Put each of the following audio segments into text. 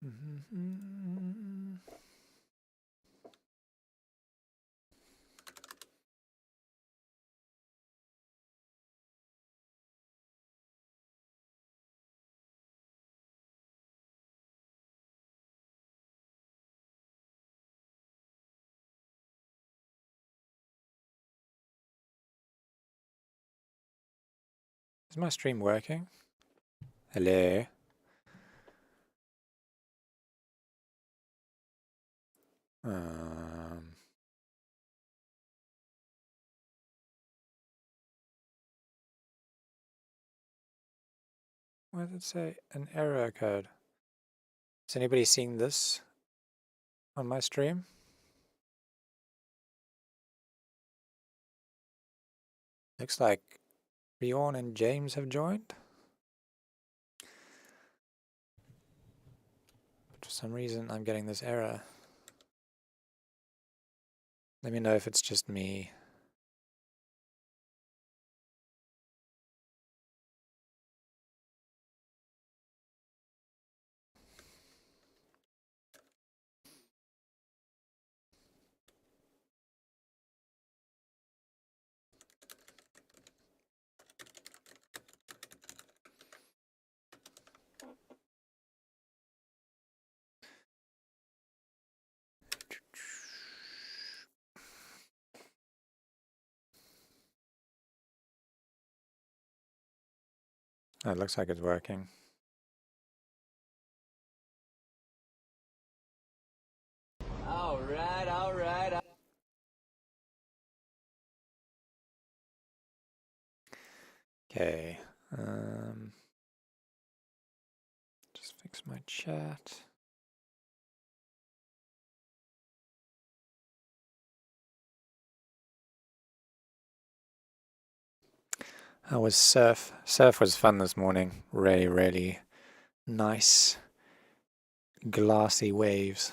Is my stream working? Hello? What does it say? An error code. Has anybody seen this on my stream? Looks like Bjorn and James have joined. But for some reason I'm getting this error. Let me know if it's just me. Oh, it looks like it's working. All right, all right. Okay. Just fix my chat. How was surf? Surf was fun this morning. Really, really nice, glassy waves.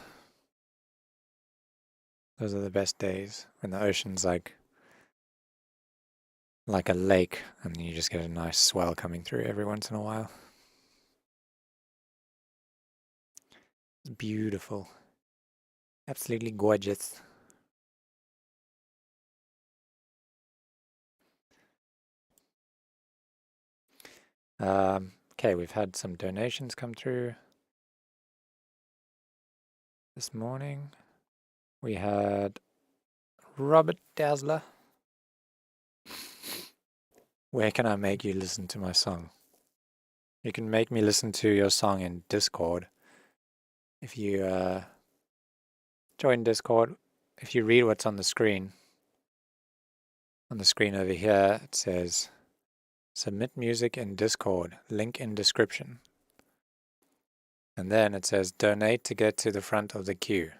Those are the best days when the ocean's like a lake and you just get a nice swell coming through every once in a while. It's beautiful. Absolutely gorgeous. Okay, we've had some donations come through this morning. We had Robert Dazzler. Where can I make you listen to my song? You can make me listen to your song in Discord. If you join Discord, if you read what's on the screen over here, it says submit music in Discord, link in description. And then it says donate to get to the front of the queue.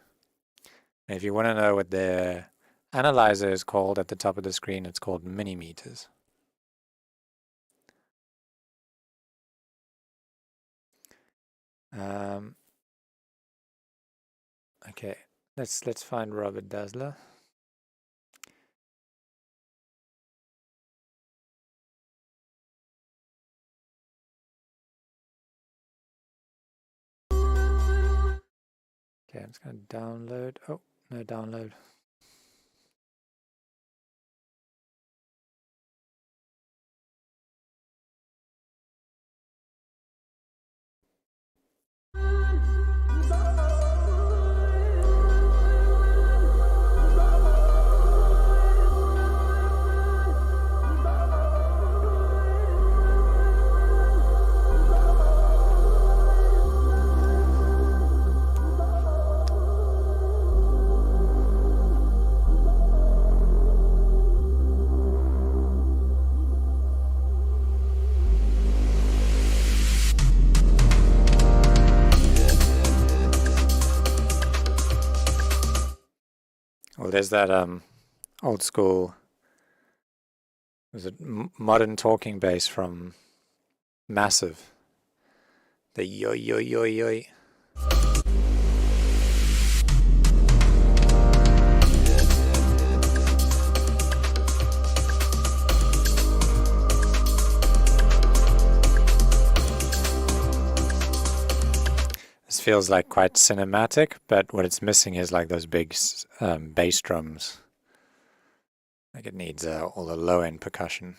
And if you want to know what the analyzer is called at the top of the screen, it's called mini meters. Okay, let's find Robert Dazzler. Okay, I'm just going to download. Oh, no download. Well, there's that old school, was it modern talking bass from Massive? The yo yo yo yo. feels like quite cinematic, but what it's missing is like those big bass drums. Like it needs all the low-end percussion.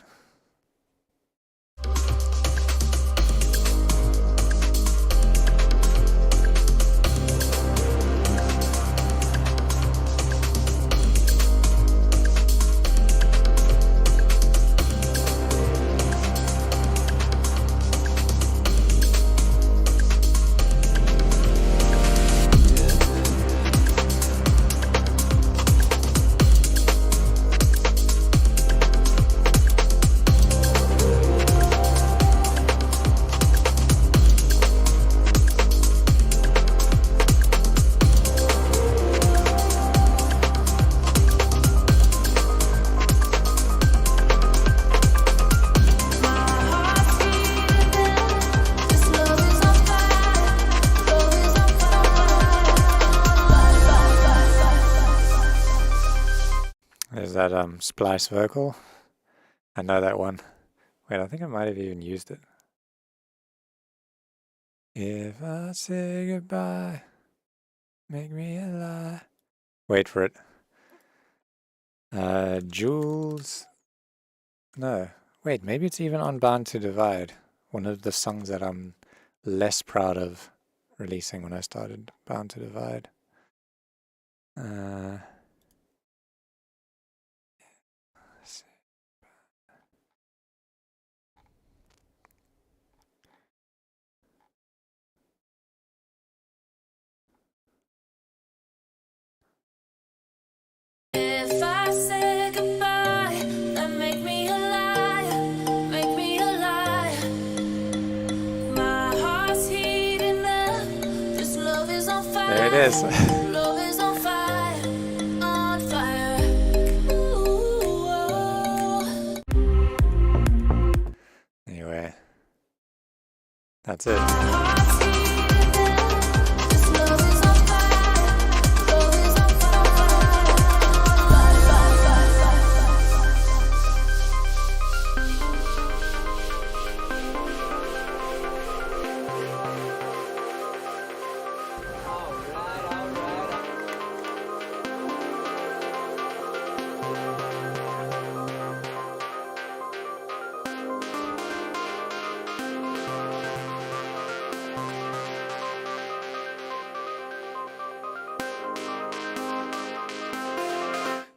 There's that splice vocal. I know that one. Wait, I think I might have even used it. If I say goodbye, make me a lie. Wait for it. Jules. No. Wait, maybe it's even on Bound to Divide. One of the songs that I'm less proud of releasing when I started Bound to Divide. If I say goodbye, then make me a liar, make me a liar. My heart's heating up, this love is on fire. There it is. Love is on fire, on fire. Ooh. Anyway, that's it. My heart's heating up, this love is on fire. Love is on fire.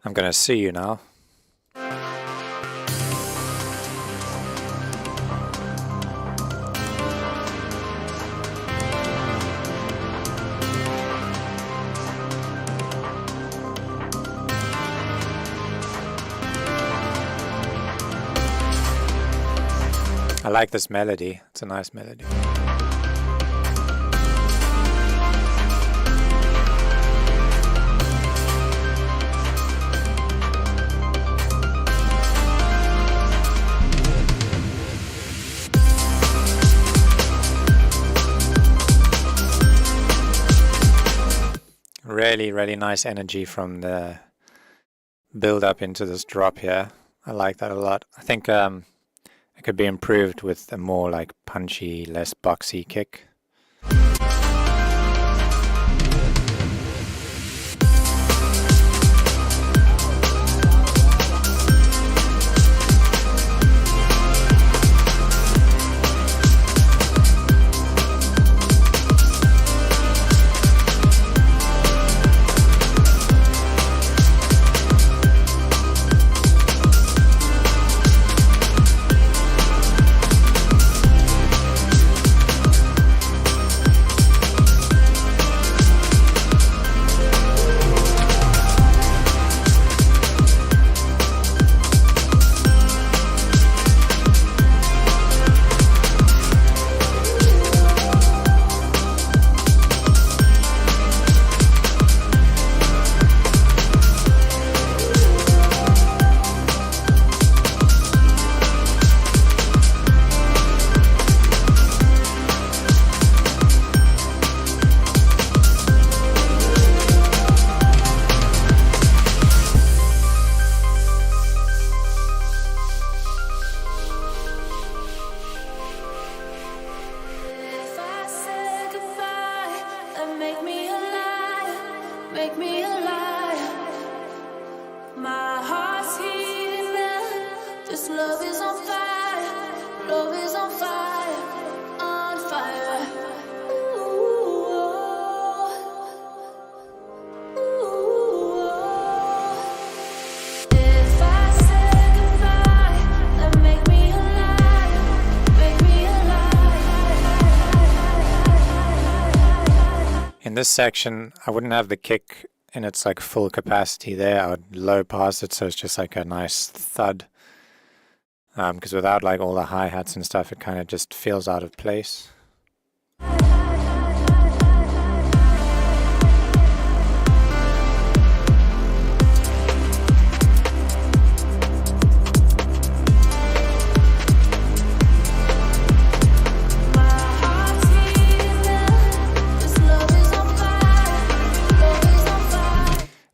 I'm gonna see you now. I like this melody. It's a nice melody. Really, really nice energy from the build up into this drop here. I like that a lot. I think it could be improved with a more like punchy, less boxy kick. in this section, I wouldn't have the kick in its like full capacity there. I would low pass it so it's just like a nice thud. Because without like all the hi-hats and stuff, it kind of just feels out of place.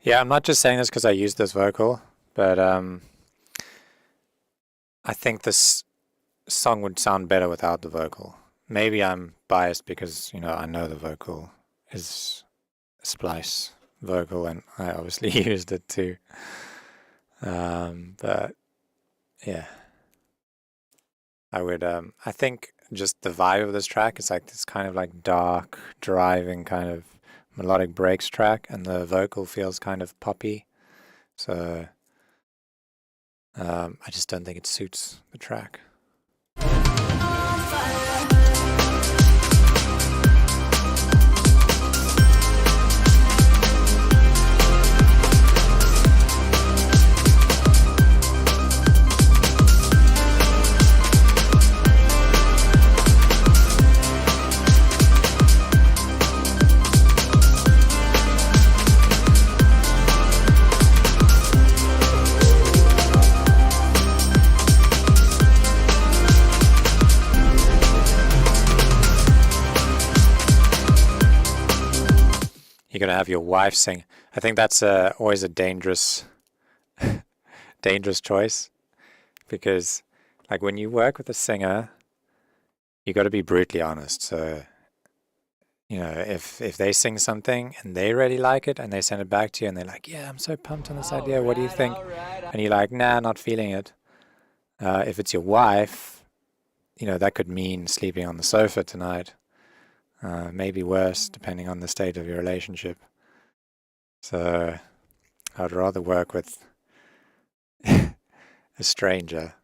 Yeah, I'm not just saying this because I use this vocal, but I think this song would sound better without the vocal. Maybe I'm biased because, I know the vocal is a splice vocal and I obviously used it too. But yeah, I think just the vibe of this track is like this kind of like dark, driving kind of melodic breaks track, and the vocal feels kind of poppy. So I just don't think it suits the track. You're gonna have your wife sing. I think that's always a dangerous choice, because like when you work with a singer, you got to be brutally honest. So if they sing something and they really like it and they send it back to you and they're like, yeah, I'm so pumped on this idea, what do you think? And you're like, nah, not feeling it. If it's your wife, that could mean sleeping on the sofa tonight. Maybe worse, depending on the state of your relationship. So I'd rather work with a stranger.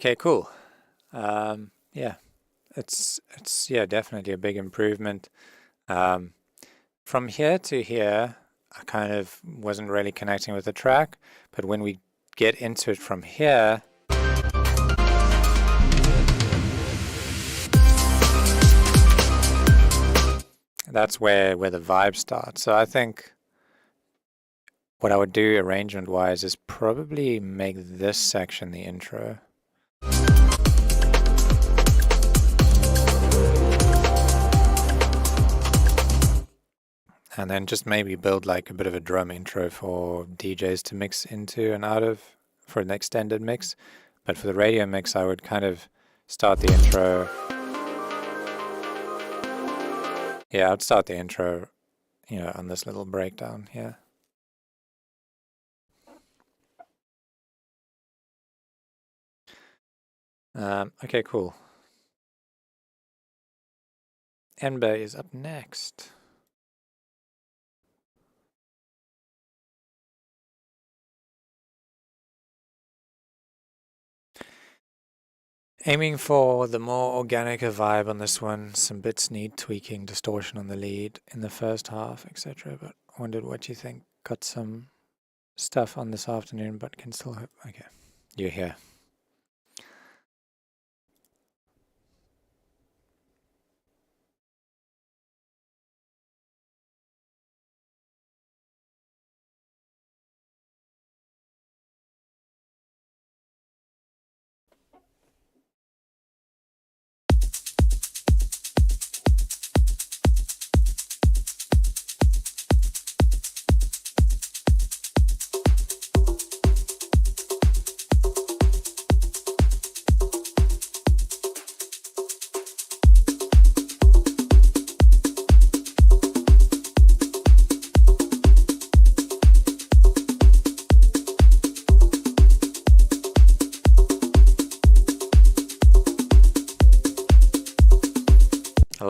Okay, cool. Yeah, it's definitely a big improvement. From here to here, I kind of wasn't really connecting with the track, but when we get into it from here, that's where the vibe starts. So I think what I would do arrangement-wise is probably make this section the intro. And then just maybe build like a bit of a drum intro for DJs to mix into and out of for an extended mix. But for the radio mix, I would kind of start the intro. Yeah, I'd start the intro, on this little breakdown here. Okay, cool. Ember is up next. Aiming for the more organic vibe on this one. Some bits need tweaking, distortion on the lead in the first half, etc. But wondered what you think. Got some stuff on this afternoon, but can still hope. Okay, you're here.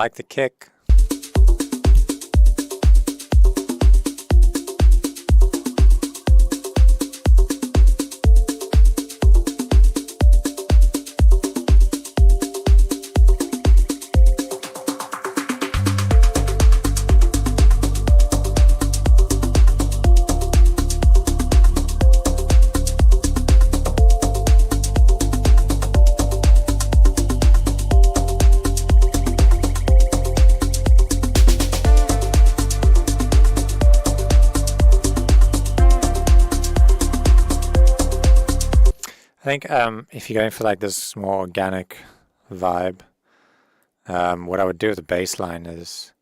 like the kick. I think if you're going for like this more organic vibe, what I would do with the bass line is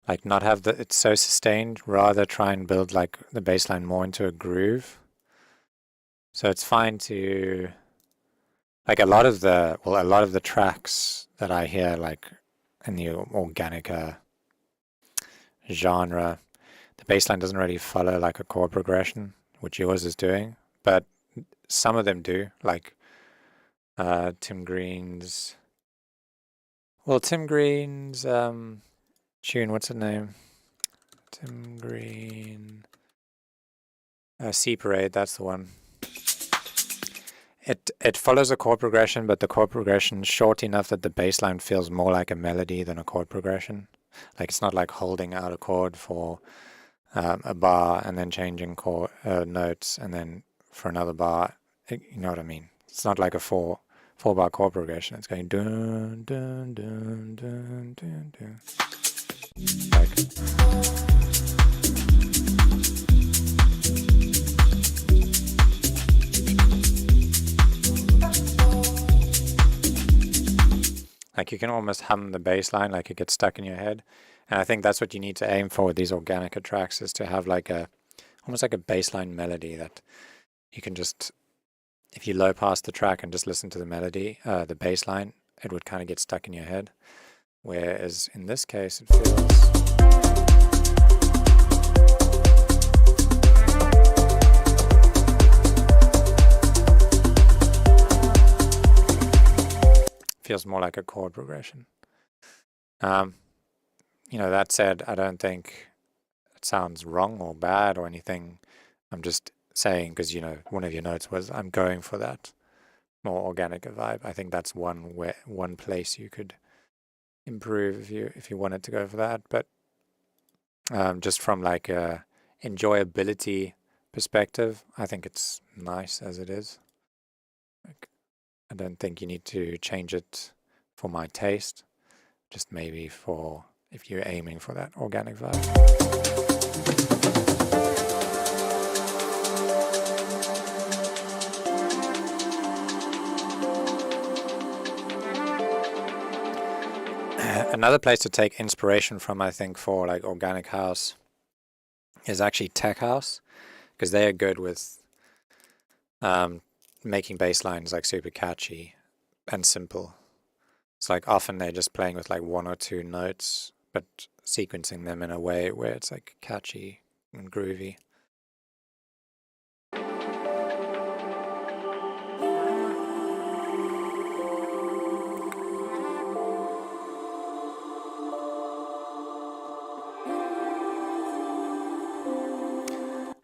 like not have it's so sustained, rather try and build like the bass line more into a groove. So it's fine to like a lot of the tracks that I hear like in the organic genre, the bass line doesn't really follow like a chord progression, which yours is doing, but some of them do, like Tim Green's tune, what's the name? Tim Green, Sea Parade, that's the one. It follows a chord progression, but the chord progression is short enough that the bass line feels more like a melody than a chord progression. Like it's not like holding out a chord for a bar and then changing chord notes and then for another bar. You know what I mean? It's not like a four bar chord progression. It's going dun dun dun dun dun dun. Like you can almost hum the bass line, like it gets stuck in your head. And I think that's what you need to aim for with these organic tracks, is to have like almost like a bassline melody that you can just, if you low pass the track and just listen to the melody, the bass line, it would kind of get stuck in your head. Whereas in this case, it feels more like a chord progression. That said, I don't think it sounds wrong or bad or anything. I'm just saying, because one of your notes was I'm going for that more organic vibe. I think that's one place you could improve if you wanted to go for that. But just from like a enjoyability perspective, I think it's nice as it is. Like, I don't think you need to change it for my taste. Just maybe for if you're aiming for that organic vibe. Another place to take inspiration from, I think, for like organic house is actually tech house, because they are good with making bass lines like super catchy and simple. It's like often they're just playing with like one or two notes, but sequencing them in a way where it's like catchy and groovy.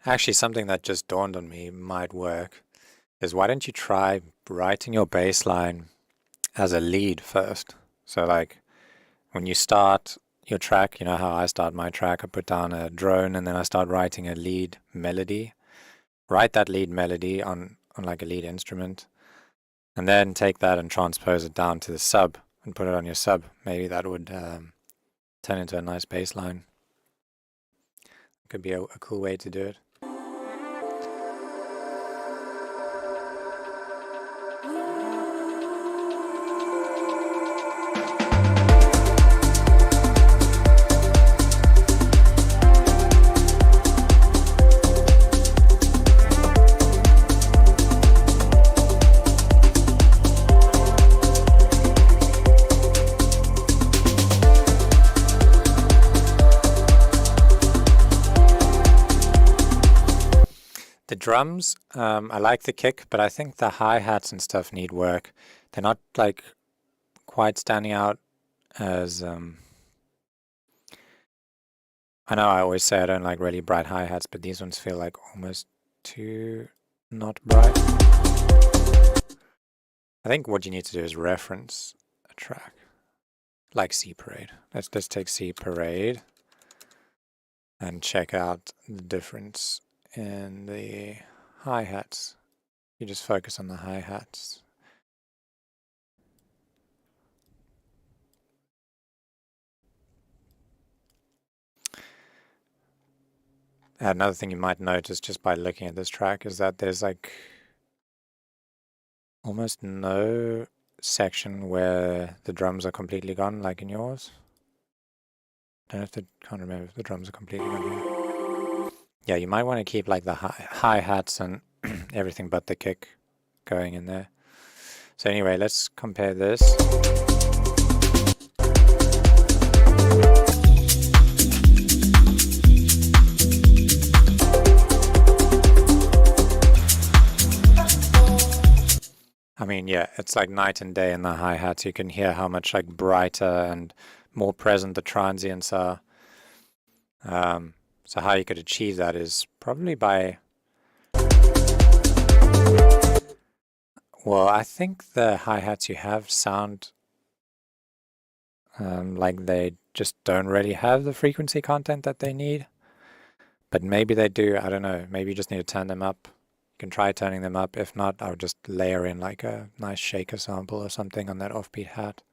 Actually, something that just dawned on me might work is, why don't you try writing your bass line as a lead first? So like when you start your track, you know how I start my track, I put down a drone and then I start writing a lead melody. Write that lead melody on like a lead instrument, and then take that and transpose it down to the sub and put it on your sub. Maybe that would turn into a nice bass line. Could be a cool way to do it. Drums, I like the kick, but I think the hi-hats and stuff need work. They're not like quite standing out as I know I always say I don't like really bright hi-hats, but these ones feel like almost too not bright. I think what you need to do is reference a track, like C Parade. Let's just take C Parade and check out the difference in the hi-hats. You just focus on the hi-hats. Another thing you might notice just by looking at this track is that there's like almost no section where the drums are completely gone, like in yours. Can't remember if the drums are completely gone here. Yeah, you might want to keep like the hi-hats and everything but the kick going in there. So anyway, let's compare this. I mean, yeah, it's like night and day in the hi-hats. You can hear how much like brighter and more present the transients are. So how you could achieve that is probably by... Well, I think the hi-hats you have sound like they just don't really have the frequency content that they need. But maybe they do, I don't know. Maybe you just need to turn them up. You can try turning them up. If not, I would just layer in like a nice shaker sample or something on that offbeat hat.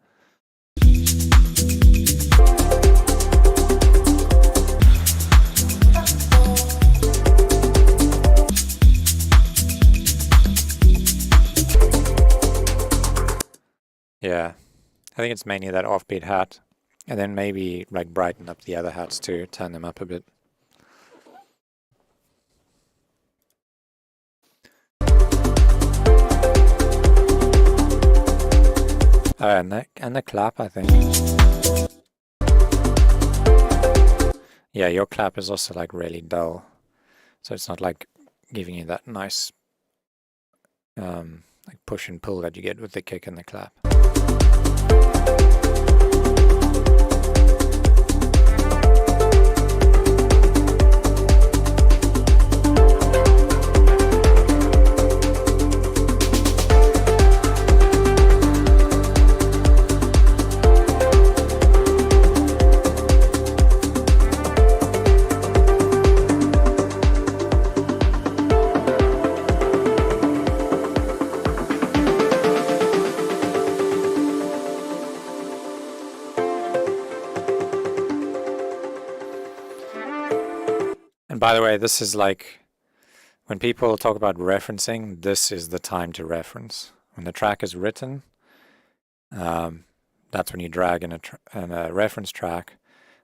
Yeah, I think it's mainly that offbeat hat, and then maybe like brighten up the other hats too, turn them up a bit. Oh, and the clap, I think. Yeah, your clap is also like really dull, so it's not like giving you that nice like push and pull that you get with the kick and the clap. And by the way, this is like, when people talk about referencing, this is the time to reference. When the track is written, that's when you drag in a reference track,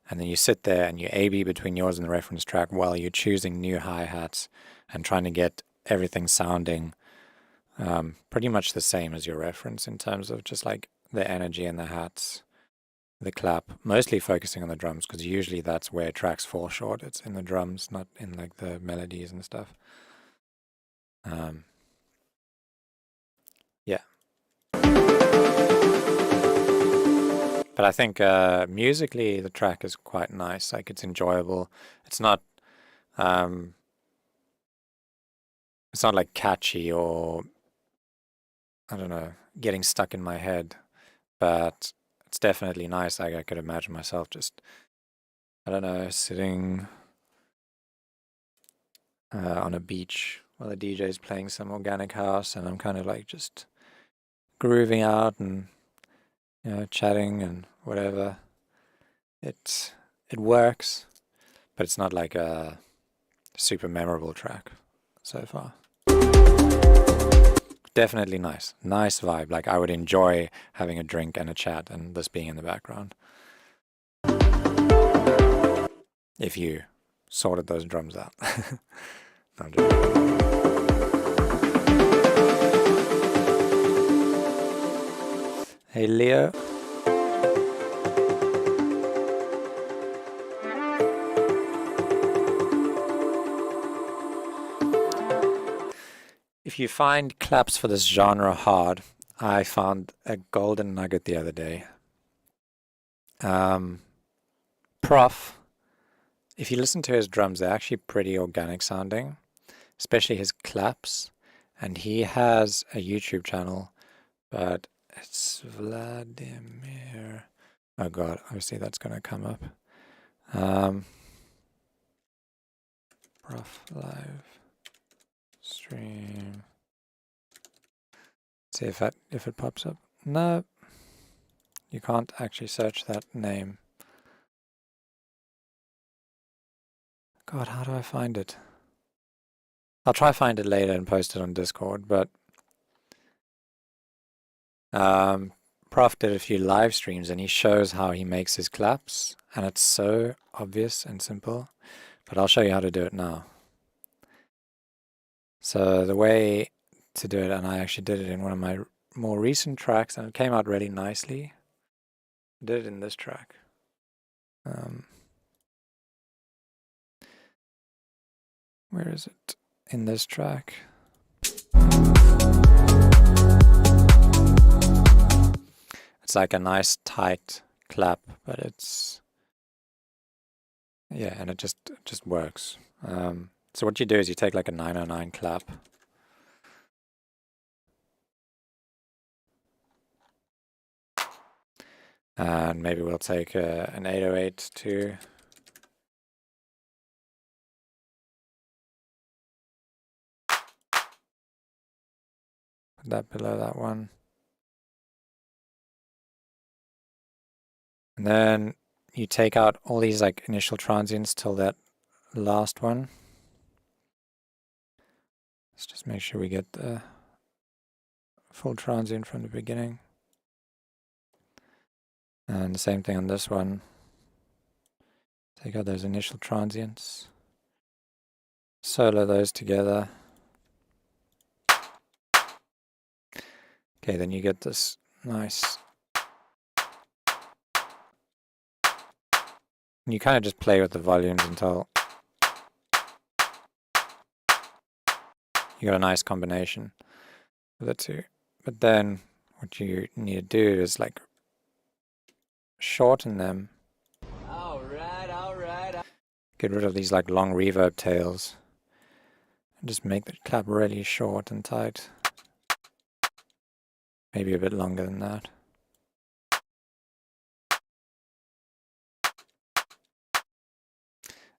and then you sit there and you A-B between yours and the reference track while you're choosing new hi-hats and trying to get everything sounding pretty much the same as your reference in terms of just like the energy in the hats, the clap, mostly focusing on the drums, because usually that's where tracks fall short. It's in the drums, not in like the melodies and stuff. Yeah. But I think musically the track is quite nice. Like it's enjoyable. It's not like catchy or I don't know, getting stuck in my head, but it's definitely nice. Like I could imagine myself just, I don't know, sitting on a beach while the DJ is playing some organic house, and I'm kind of like just grooving out and chatting and whatever. It works, but it's not like a super memorable track so far. Definitely nice vibe. Like I would enjoy having a drink and a chat and this being in the background. If you sorted those drums out. No, I'm joking. Hey Leo. If you find claps for this genre hard, I found a golden nugget the other day. Prof, if you listen to his drums, they're actually pretty organic sounding, especially his claps. And he has a YouTube channel, but it's Vladimir. Oh god, obviously that's going to come up. Prof live stream. See if it pops up. No, you can't actually search that name. God, how do I find it? I'll try find it later and post it on Discord, but Prof did a few live streams and he shows how he makes his claps, and it's so obvious and simple, but I'll show you how to do it now. So the way to do it, and I actually did it in one of my more recent tracks and it came out really nicely. I did it in this track. Where is it? In this track. It's like a nice tight clap, but it's, yeah, and it just works. So what you do is you take like a 909 clap. And maybe we'll take an 808 too. Put that below that one. And then you take out all these like initial transients till that last one. Let's just make sure we get the full transient from the beginning. And the same thing on this one. Take out those initial transients. Solo those together. Okay, then you get this nice. And you kind of just play with the volumes until you got a nice combination of the two. But then what you need to do is like shorten them. Alright. Get rid of these like long reverb tails. And just make the clap really short and tight. Maybe a bit longer than that.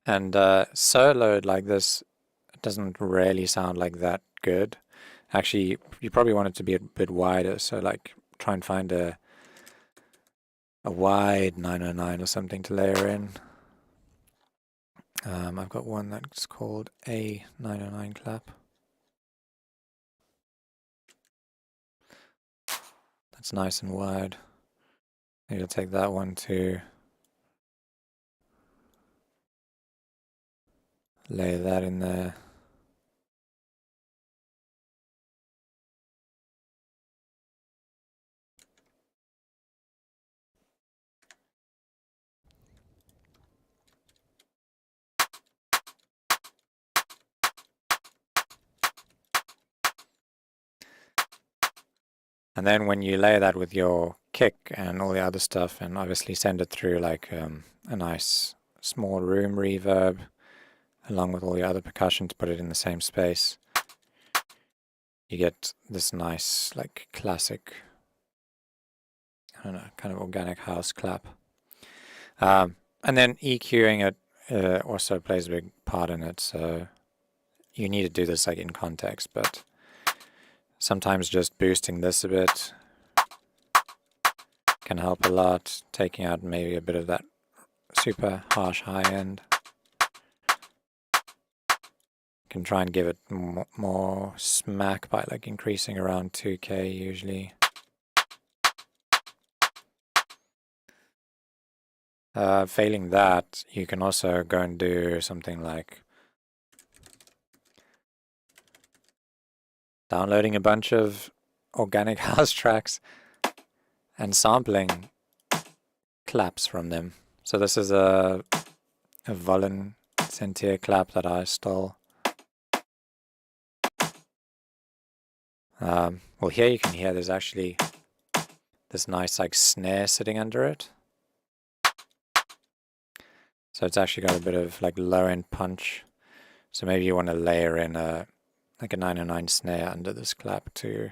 And soloed like this, it doesn't really sound like that good. Actually, you probably want it to be a bit wider, so like try and find a wide 909 or something to layer in. I've got one that's called a 909 clap. That's nice and wide. Maybe I'll take that one too. Lay that in there. And then when you lay that with your kick and all the other stuff, and obviously send it through like a nice small room reverb, along with all the other percussion to put it in the same space, you get this nice like classic, I don't know, kind of organic house clap. And then EQing it also plays a big part in it, so you need to do this like in context, but sometimes just boosting this a bit can help a lot, taking out maybe a bit of that super harsh high end. Can try and give it more smack by like increasing around 2K usually. Failing that, you can also go and do something like downloading a bunch of organic house tracks and sampling claps from them. So this is a Volin Sentier clap that I stole. Well, here you can hear there's actually this nice like snare sitting under it. So it's actually got a bit of like low end punch. So maybe you want to layer in a 909 snare under this clap to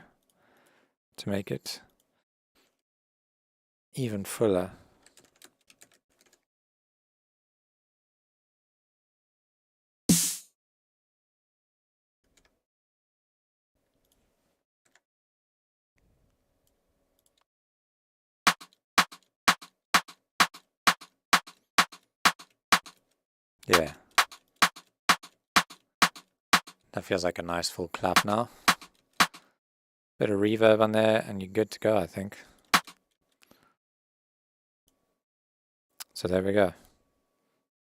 make it even fuller. Yeah. That feels like a nice full clap now. Bit of reverb on there and you're good to go, I think. So there we go.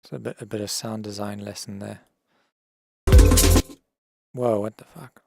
So a bit of sound design lesson there. Whoa, what the fuck?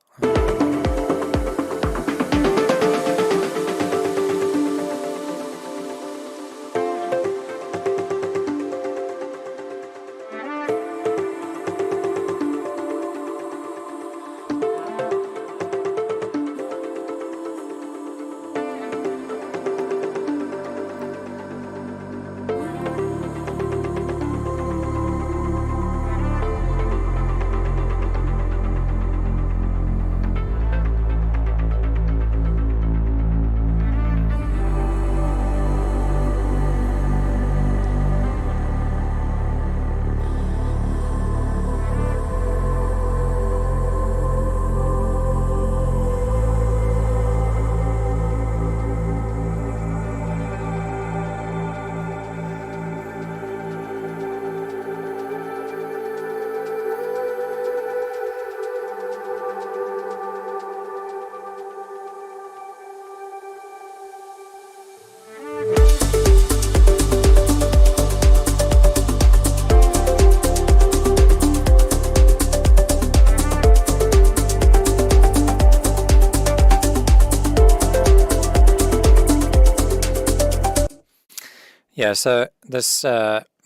Yeah, so this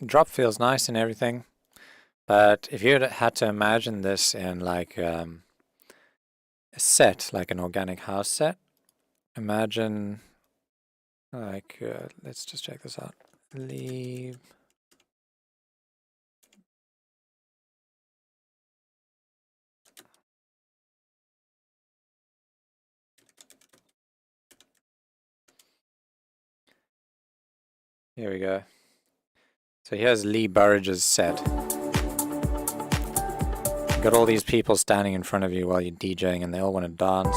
drop feels nice and everything, but if you had to imagine this in like a set, like an organic house set, imagine like, let's just check this out. Leave. Here we go. So here's Lee Burridge's set. You got all these people standing in front of you while you're DJing and they all want to dance.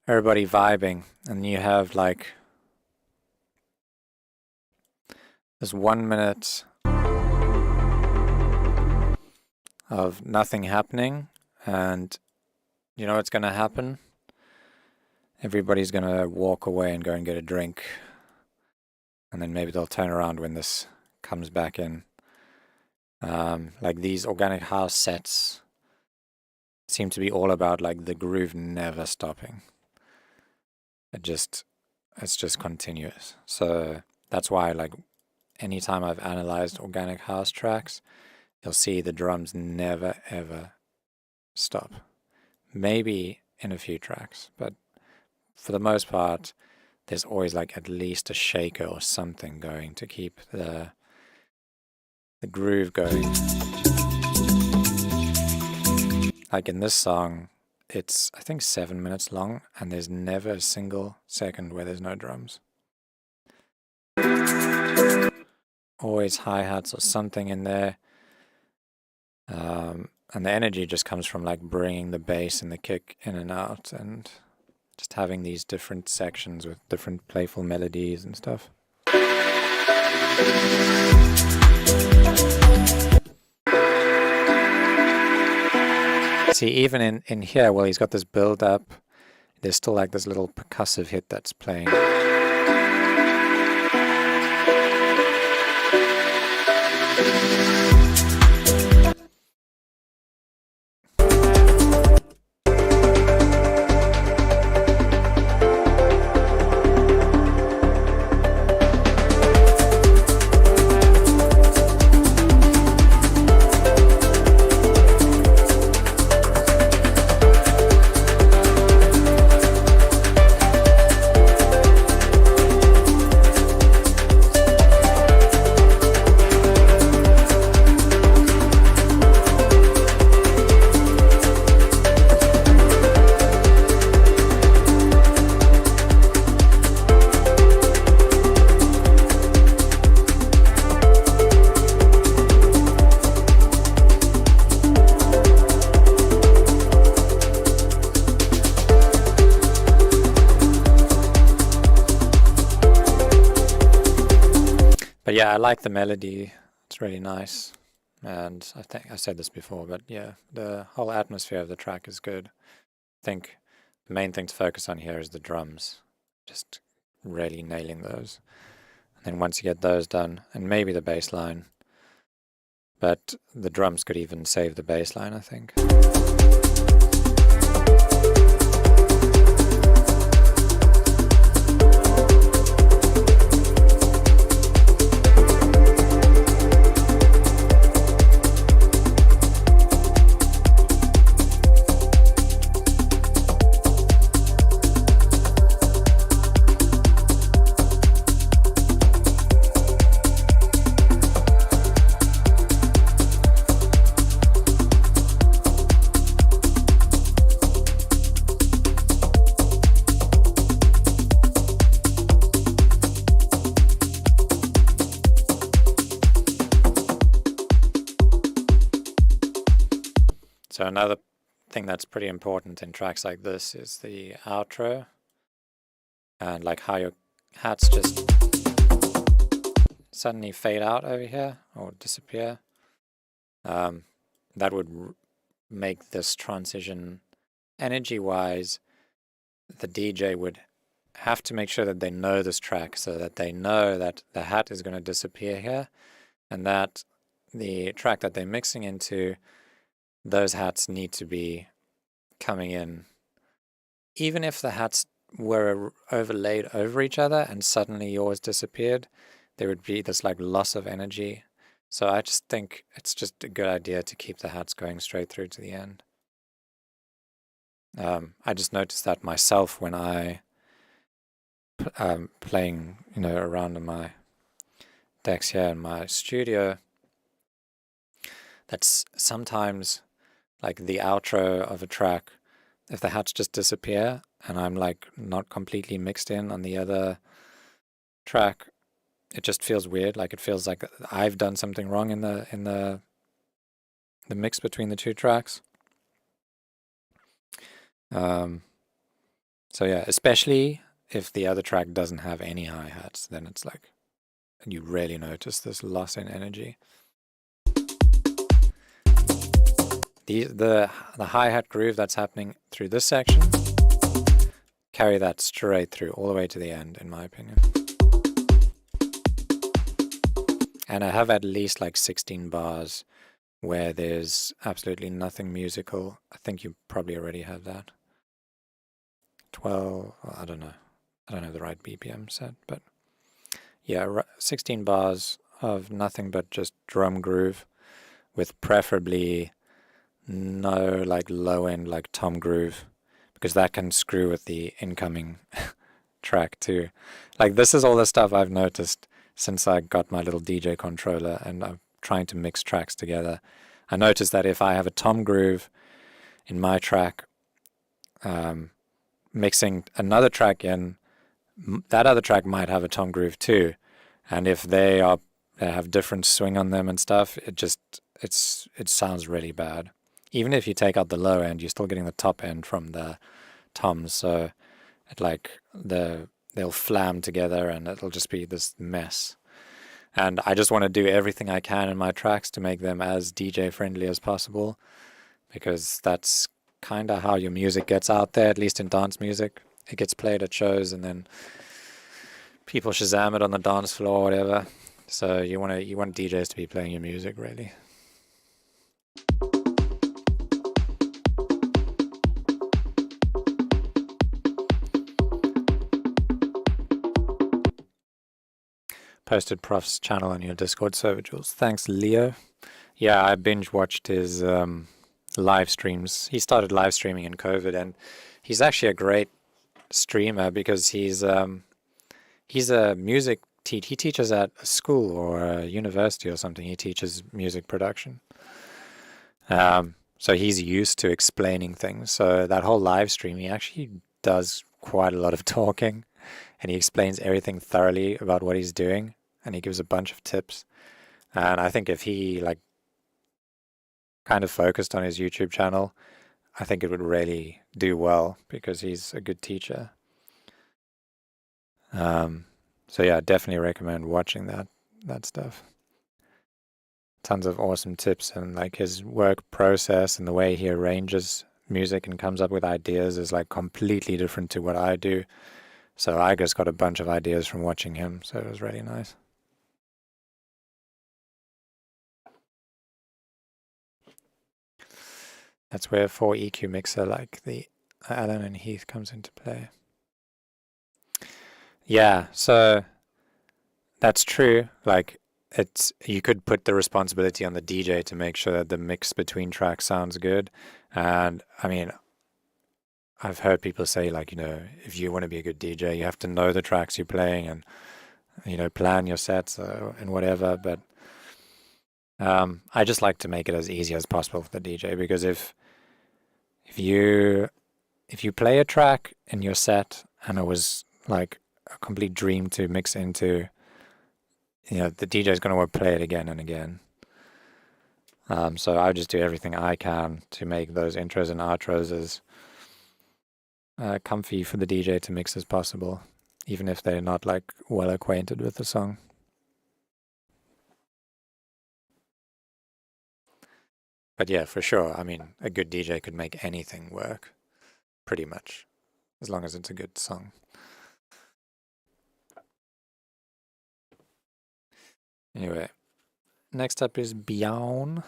Everybody vibing, and you have like this 1 minute of nothing happening, and you know what's going to happen? Everybody's going to walk away and go and get a drink, and then maybe they'll turn around when this comes back in. Like these organic house sets seem to be all about like the groove never stopping. It's just continuous. So that's why like anytime I've analyzed organic house tracks, you'll see the drums never ever stop. Maybe in a few tracks, but for the most part, there's always like at least a shaker or something going to keep the groove going. Like in this song, it's I think 7 minutes long, and there's never a single second where there's no drums. Always hi-hats or something in there. And the energy just comes from like bringing the bass and the kick in and out, and just having these different sections with different playful melodies and stuff. See, even in here, well, he's got this build up, there's still like this little percussive hit that's playing. But yeah, I like the melody. It's really nice. And I think I said this before, but yeah, the whole atmosphere of the track is good. I think the main thing to focus on here is the drums. Just really nailing those. And then once you get those done, and maybe the bass line, but the drums could even save the bass line, I think. So another thing that's pretty important in tracks like this is the outro, and like how your hats just suddenly fade out over here or disappear. That would make this transition energy-wise, the DJ would have to make sure that they know this track, so that they know that the hat is going to disappear here, and that the track that they're mixing into, those hats need to be coming in. Even if the hats were overlaid over each other and suddenly yours disappeared, there would be this like loss of energy. So I just think it's just a good idea to keep the hats going straight through to the end. I just noticed that myself when I playing, around in my decks here in my studio. That's sometimes like the outro of a track, if the hats just disappear and I'm like not completely mixed in on the other track, it just feels weird. Like it feels like I've done something wrong in the mix between the two tracks. So yeah, especially if the other track doesn't have any hi-hats, then it's like you really notice this loss in energy. The hi-hat groove that's happening through this section, carry that straight through all the way to the end, in my opinion. And I have at least like 16 bars where there's absolutely nothing musical. I think you probably already have that. 12, well, I don't know. I don't have the right BPM set, but yeah, 16 bars of nothing but just drum groove, with preferably no like low end like tom groove, because that can screw with the incoming track too. Like this is all the stuff I've noticed since I got my little DJ controller and I'm trying to mix tracks together. I noticed that if I have a tom groove in my track, mixing another track in, that other track might have a tom groove too, and if they have different swing on them and stuff, it sounds really bad. Even if you take out the low end, you're still getting the top end from the toms, so they'll flam together and it'll just be this mess. And I just want to do everything I can in my tracks to make them as DJ friendly as possible, because that's kind of how your music gets out there, at least in dance music. It gets played at shows and then people Shazam it on the dance floor or whatever. So you want DJs to be playing your music, really. Posted Prof's channel on your Discord server, Jules. Thanks, Leo. Yeah, I binge watched his live streams. He started live streaming in COVID, and he's actually a great streamer because he's a music teacher. He teaches at a school or a university or something. He teaches music production. So he's used to explaining things. So that whole live stream, he actually does quite a lot of talking, and he explains everything thoroughly about what he's doing, and he gives a bunch of tips. And I think if he kind of focused on his YouTube channel, I think it would really do well because he's a good teacher. So yeah, I definitely recommend watching that. that stuff. Tons of awesome tips, and like his work process and the way he arranges music and comes up with ideas is like completely different to what I do. So I just got a bunch of ideas from watching him, so it was really nice. That's where 4EQ mixer like the Allen and Heath comes into play. Yeah, so that's true. Like, you could put the responsibility on the DJ to make sure that the mix between tracks sounds good. And I mean, I've heard people say, like, if you want to be a good DJ, you have to know the tracks you're playing and, plan your sets and whatever. But I just like to make it as easy as possible for the DJ, because if you play a track in your set and it was like a complete dream to mix into, the DJ is going to want to play it again and again. So I just do everything I can to make those intros and outros as comfy for the DJ to mix as possible, even if they're not like well acquainted with the song. But yeah, for sure. I mean, a good DJ could make anything work, pretty much, as long as it's a good song. Anyway, next up is Beyond.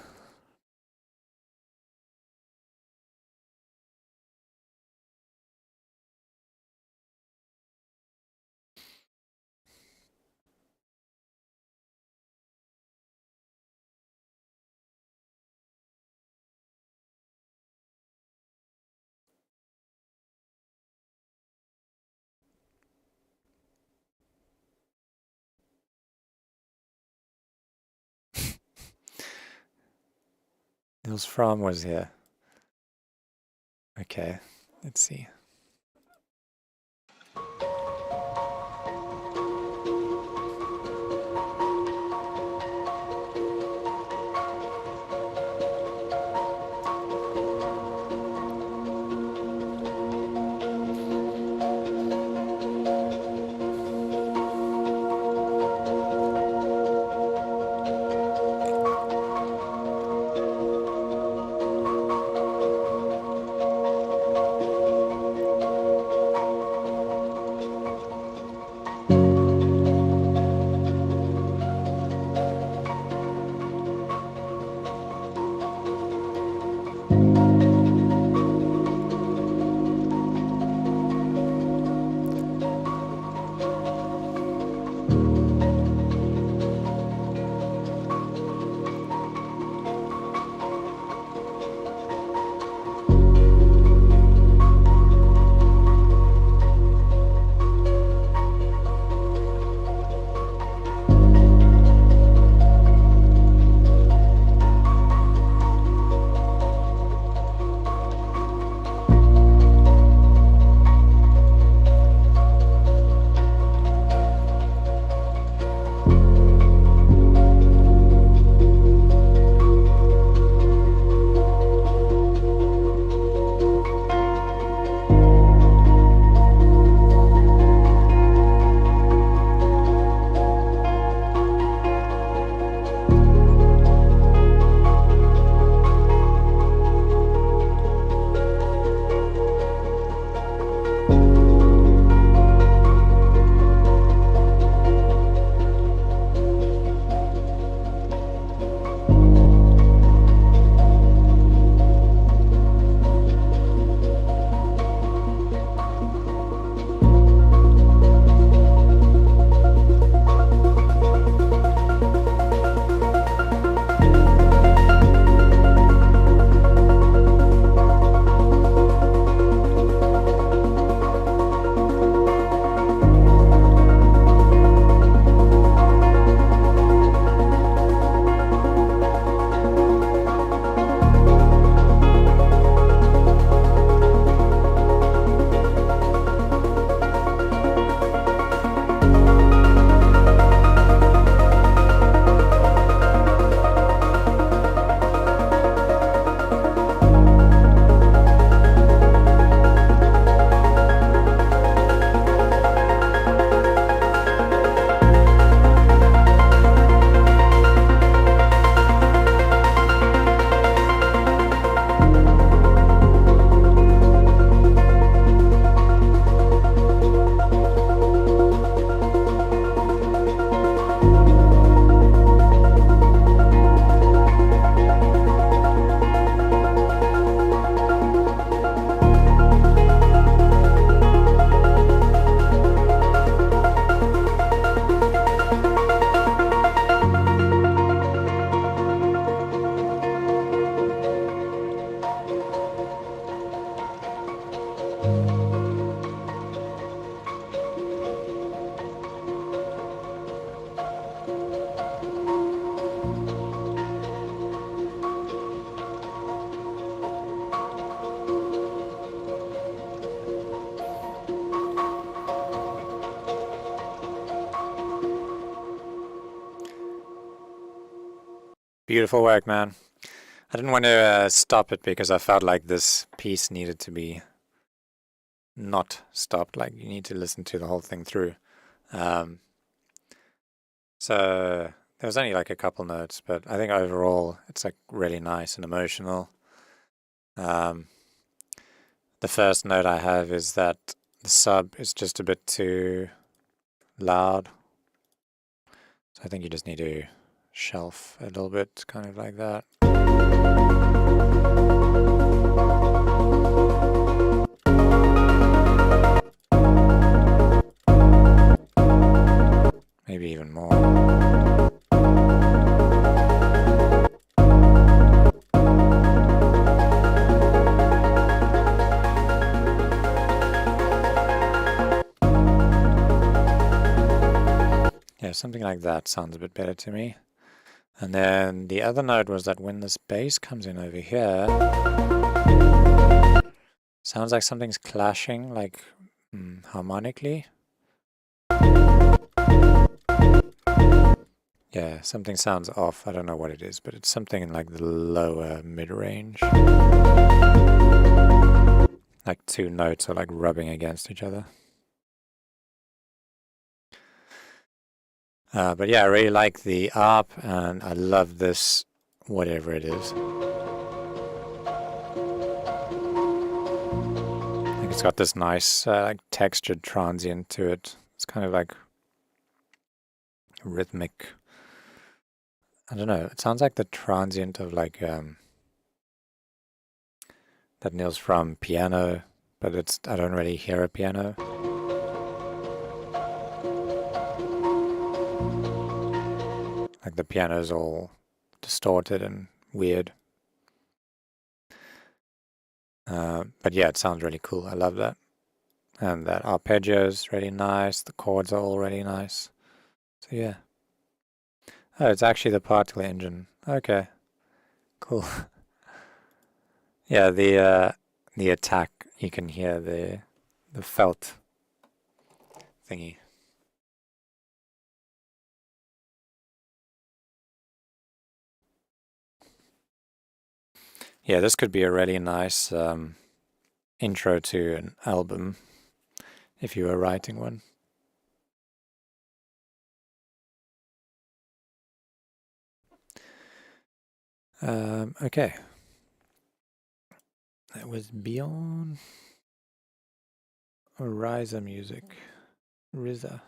Nils Fromm was here. Okay, let's see. Beautiful work, man. I didn't want to stop it because I felt like this piece needed to be not stopped. Like you need to listen to the whole thing through. So there was only like a couple notes, but I think overall it's like really nice and emotional. The first note I have is that the sub is just a bit too loud. So I think you just need to shelf a little bit, kind of like that. Maybe even more. Yeah, something like that sounds a bit better to me. And then the other note was that when this bass comes in over here, sounds like something's clashing, like harmonically. Yeah, something sounds off. I don't know what it is, but it's something in like the lower mid-range. Like two notes are like rubbing against each other. But yeah, I really like the ARP, and I love this, whatever it is. I think it's got this nice like textured transient to it. It's kind of like rhythmic. I don't know. It sounds like the transient of like that Neil's from piano, but I don't really hear a piano. Like the piano's all distorted and weird. But yeah, it sounds really cool. I love that. And that arpeggio is really nice. The chords are all really nice. So yeah. Oh, it's actually the particle engine. Okay, cool. Yeah, the attack, you can hear the felt thingy. Yeah, this could be a really nice intro to an album if you were writing one. Okay. That was Beyond Riza music. Riza.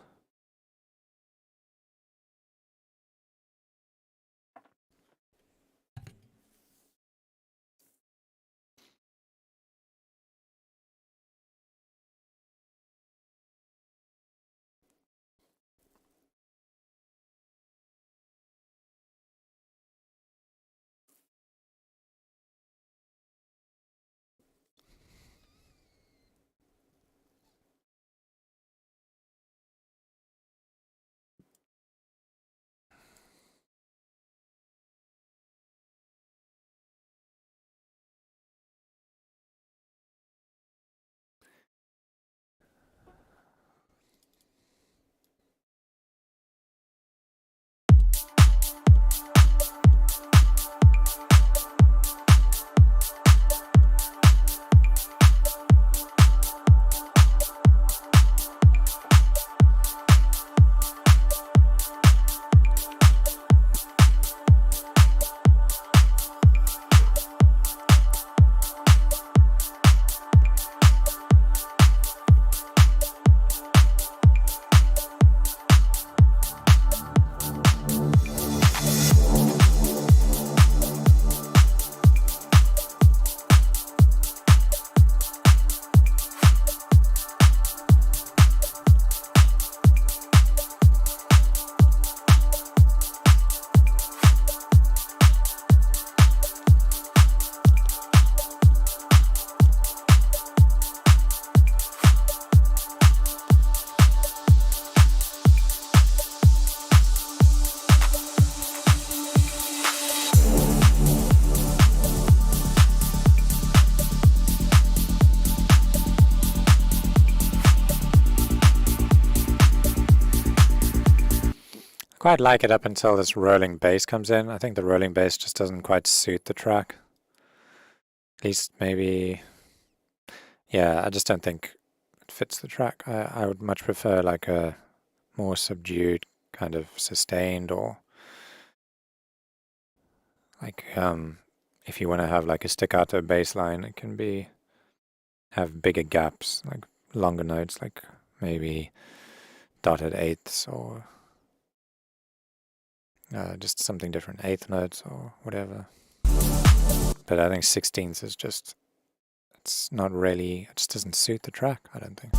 quite like it up until this rolling bass comes in. I think the rolling bass just doesn't quite suit the track. At least maybe, yeah, I just don't think it fits the track. I would much prefer like a more subdued kind of sustained, or like if you want to have like a staccato bass line, it can have bigger gaps, like longer notes, like maybe dotted eighths, or just something different, eighth notes or whatever. But I think 16ths is just, it's not really, it just doesn't suit the track, I don't think.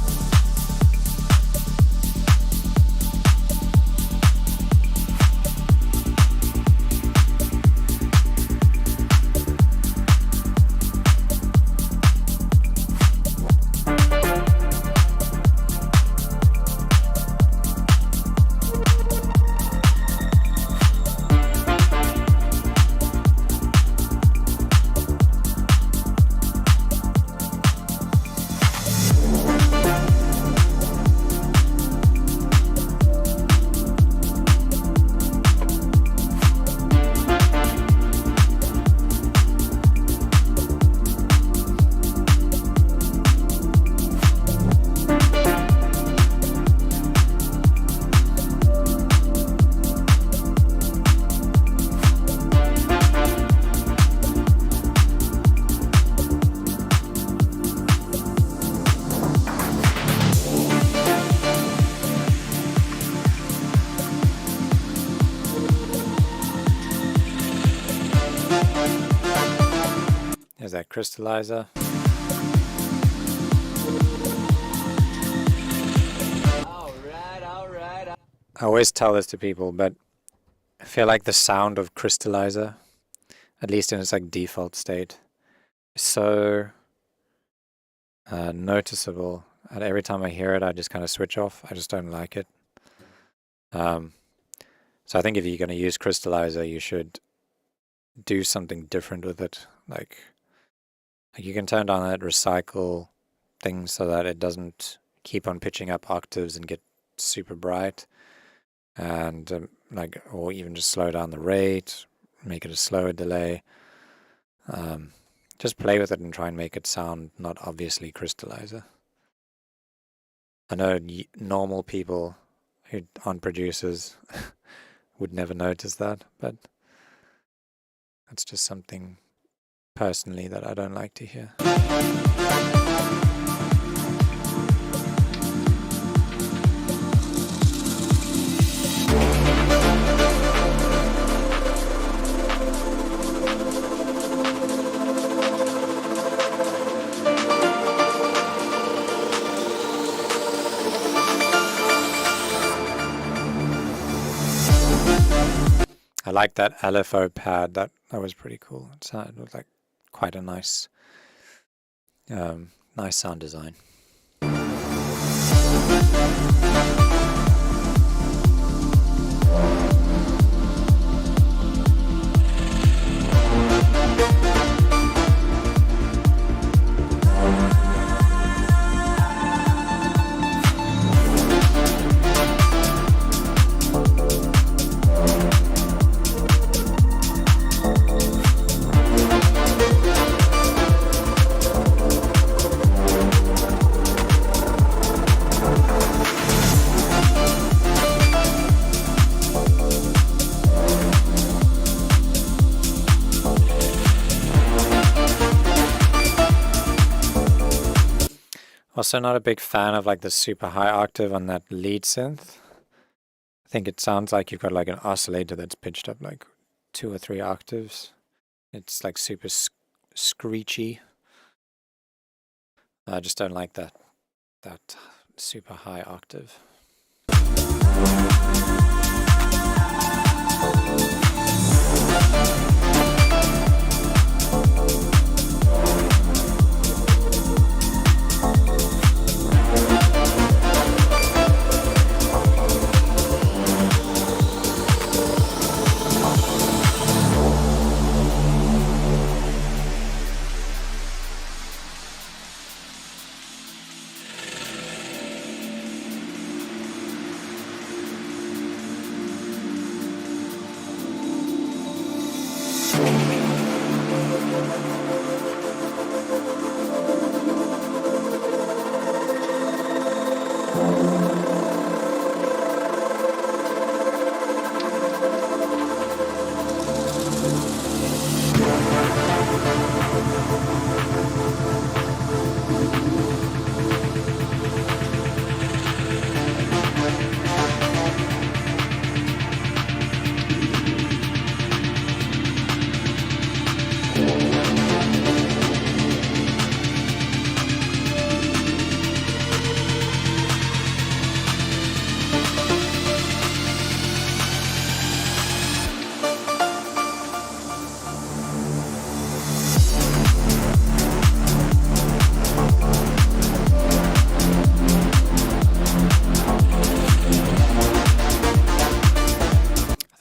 There's that crystallizer. Alright. I always tell this to people, but I feel like the sound of crystallizer, at least in its like default state, is so noticeable. And every time I hear it, I just kind of switch off. I just don't like it. So I think if you're going to use crystallizer, you should do something different with it. Like you can turn down that recycle thing so that it doesn't keep on pitching up octaves and get super bright, and or even just slow down the rate, make it a slower delay. Just play with it and try and make it sound not obviously crystallizer. I know normal people who aren't producers would never notice that, but that's just something personally that I don't like to hear. I like that LFO pad. That was pretty cool. It sounded like quite a nice sound design. Also not a big fan of like the super high octave on that lead synth. I think it sounds like you've got like an oscillator that's pitched up like 2 or 3 octaves. It's like super screechy. I just don't like that super high octave.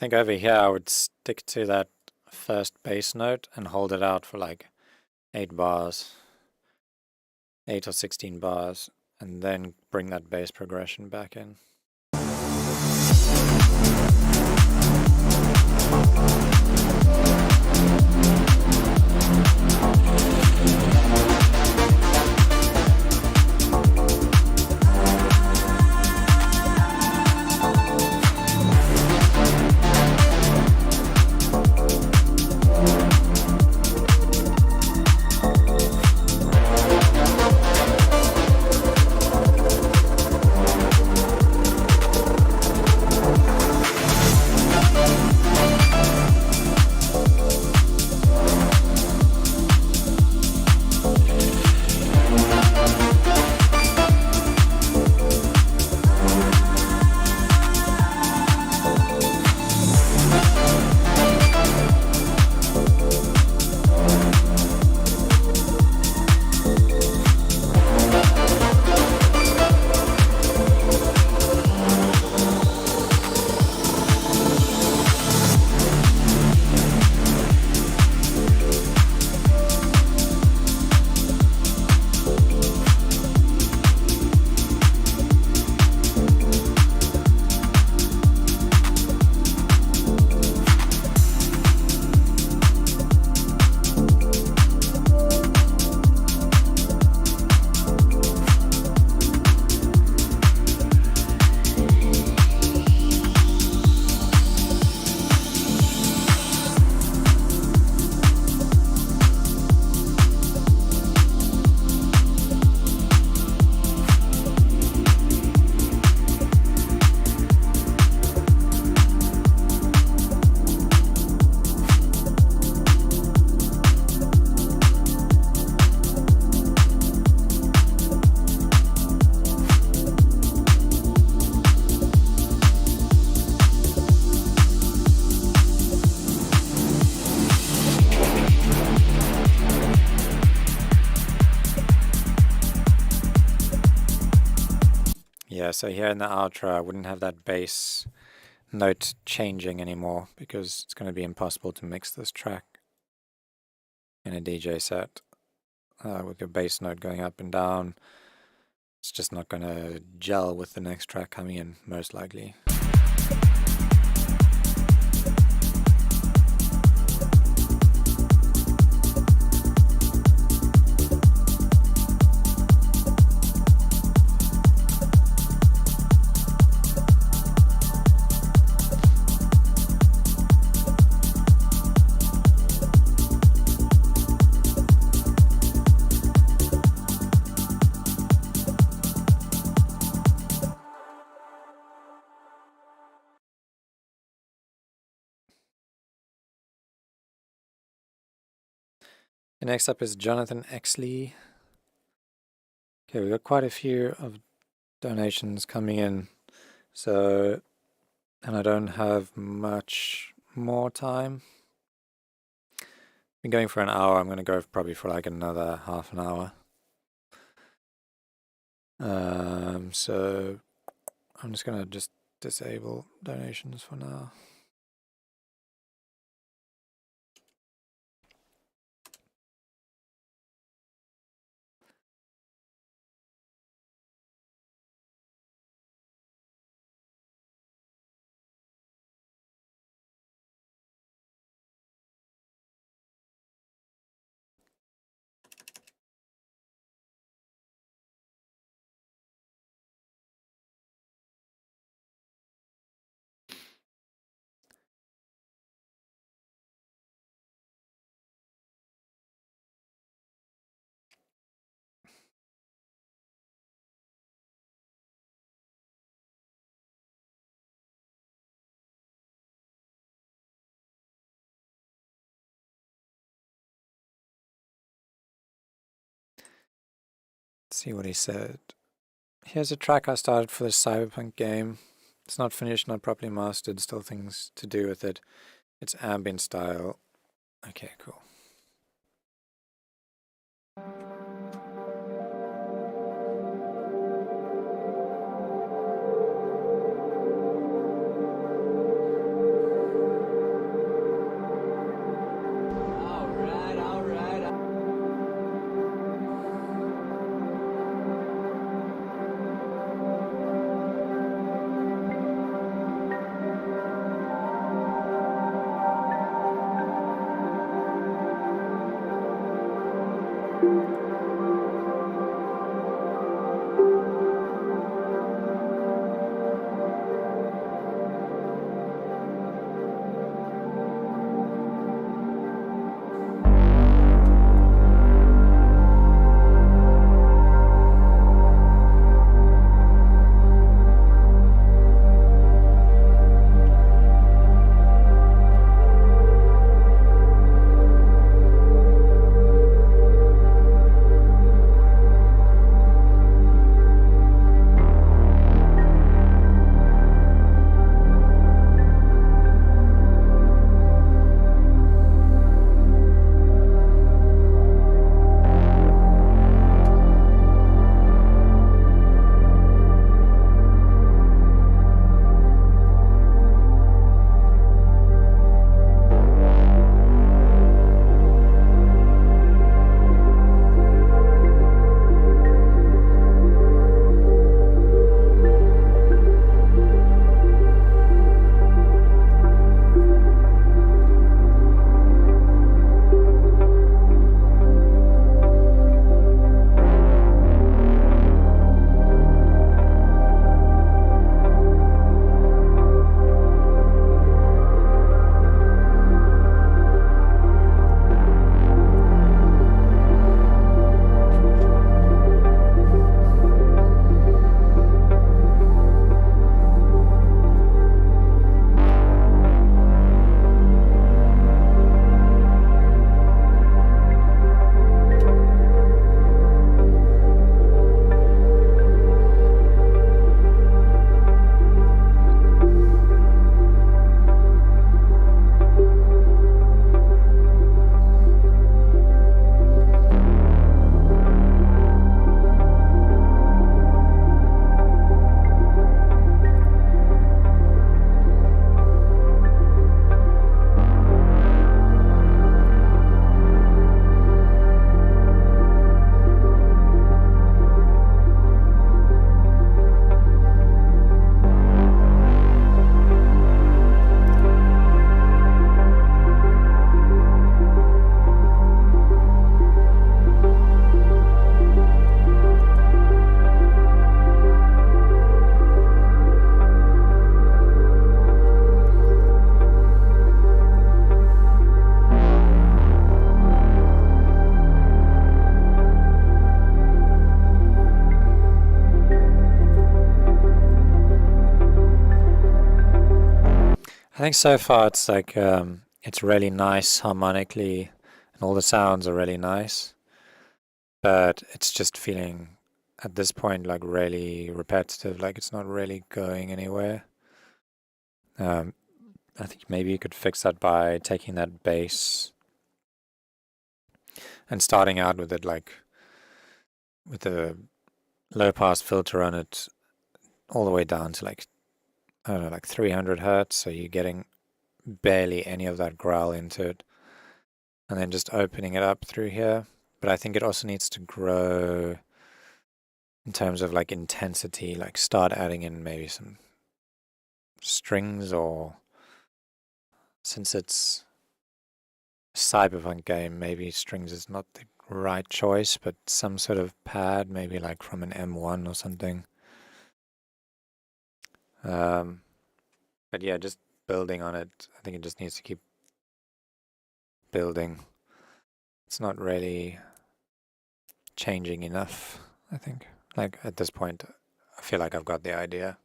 think over here I would stick to that first bass note and hold it out for like 8 bars, 8 or 16 bars, and then bring that bass progression back in. Yeah, so here in the outro I wouldn't have that bass note changing anymore because it's going to be impossible to mix this track in a DJ set with your bass note going up and down. It's just not going to gel with the next track coming in, most likely. And next up is Jonathan Exley. Okay, we've got quite a few of donations coming in, so, and I don't have much more time. Been going for an hour. I'm going to go probably for like another half an hour. So I'm just going to just disable donations for now. Let's see what he said. Here's a track I started for the Cyberpunk game. It's not finished, not properly mastered, still things to do with it. It's ambient style. Okay, cool. I think so far it's like it's really nice harmonically, and all the sounds are really nice, but it's just feeling at this point like really repetitive, like it's not really going anywhere. I think maybe you could fix that by taking that bass and starting out with it like with the low pass filter on it all the way down to like, I don't know, like 300 hertz, so you're getting barely any of that growl into it, and then just opening it up through here. But I think it also needs to grow in terms of like intensity, like start adding in maybe some strings, or since it's a cyberpunk game, maybe strings is not the right choice, but some sort of pad, maybe like from an M1 or something. But yeah, just building on it. I think it just needs to keep building. It's not really changing enough, I think. Like at this point, I feel like I've got the idea.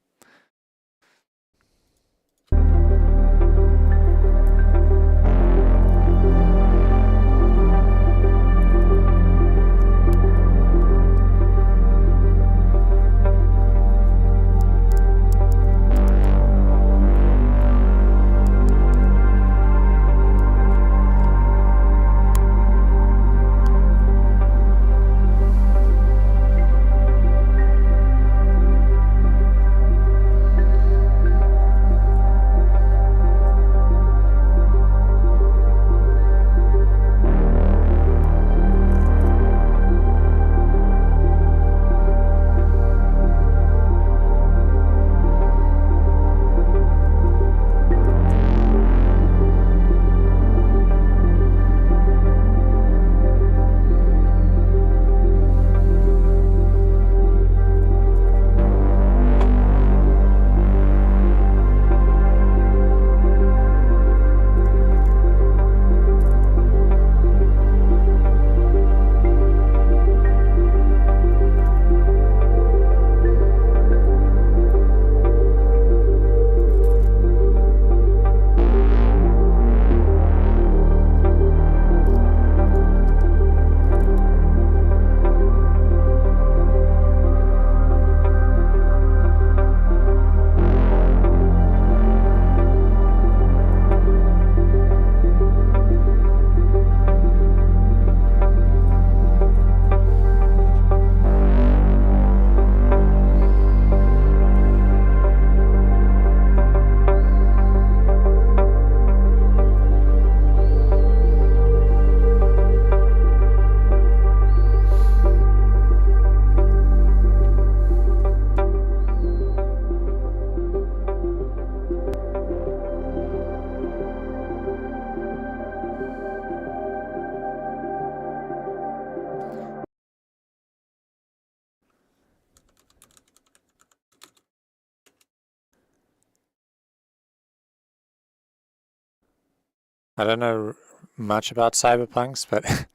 I don't know much about cyberpunks, but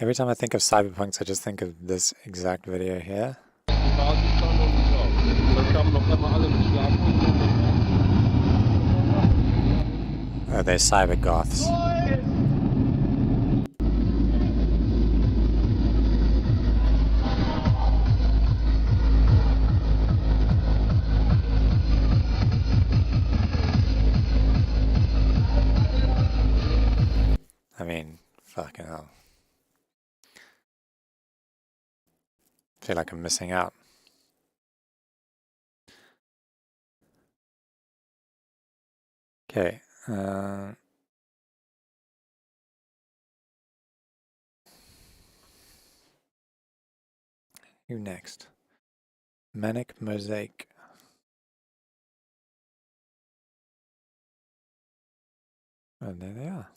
every time I think of cyberpunks, I just think of this exact video here. Oh, they're cyber goths. I mean, fucking hell. I feel like I'm missing out. Okay. Who next? Manic Mosaic. Oh, there they are.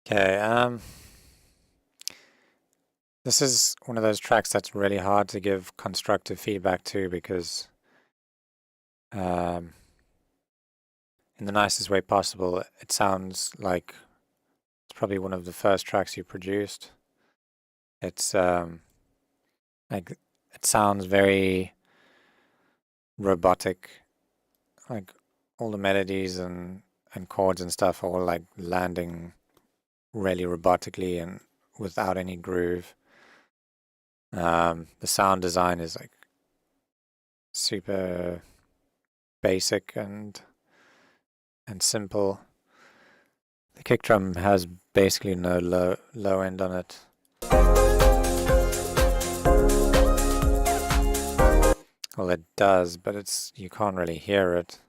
Okay, this is one of those tracks that's really hard to give constructive feedback to because in the nicest way possible, it sounds like it's probably one of the first tracks you produced. It's like it sounds very robotic, like all the melodies and chords and stuff are all like landing really robotically and without any groove. The sound design is like super basic and simple. The kick drum has basically no low end on it. Well, it does, but you can't really hear it.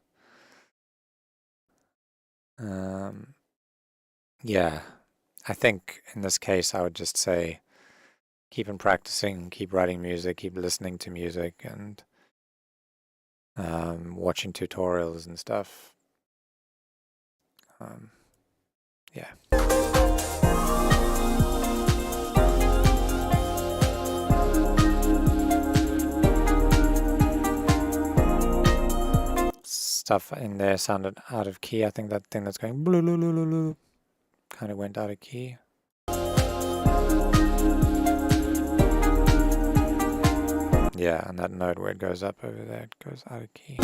Yeah, I think in this case I would just say keep on practicing, keep writing music, keep listening to music, and watching tutorials and stuff. Yeah. Stuff in there sounded out of key. I think that thing that's going blue kind of went out of key. Yeah, and that note where it goes up over there, it goes out of key.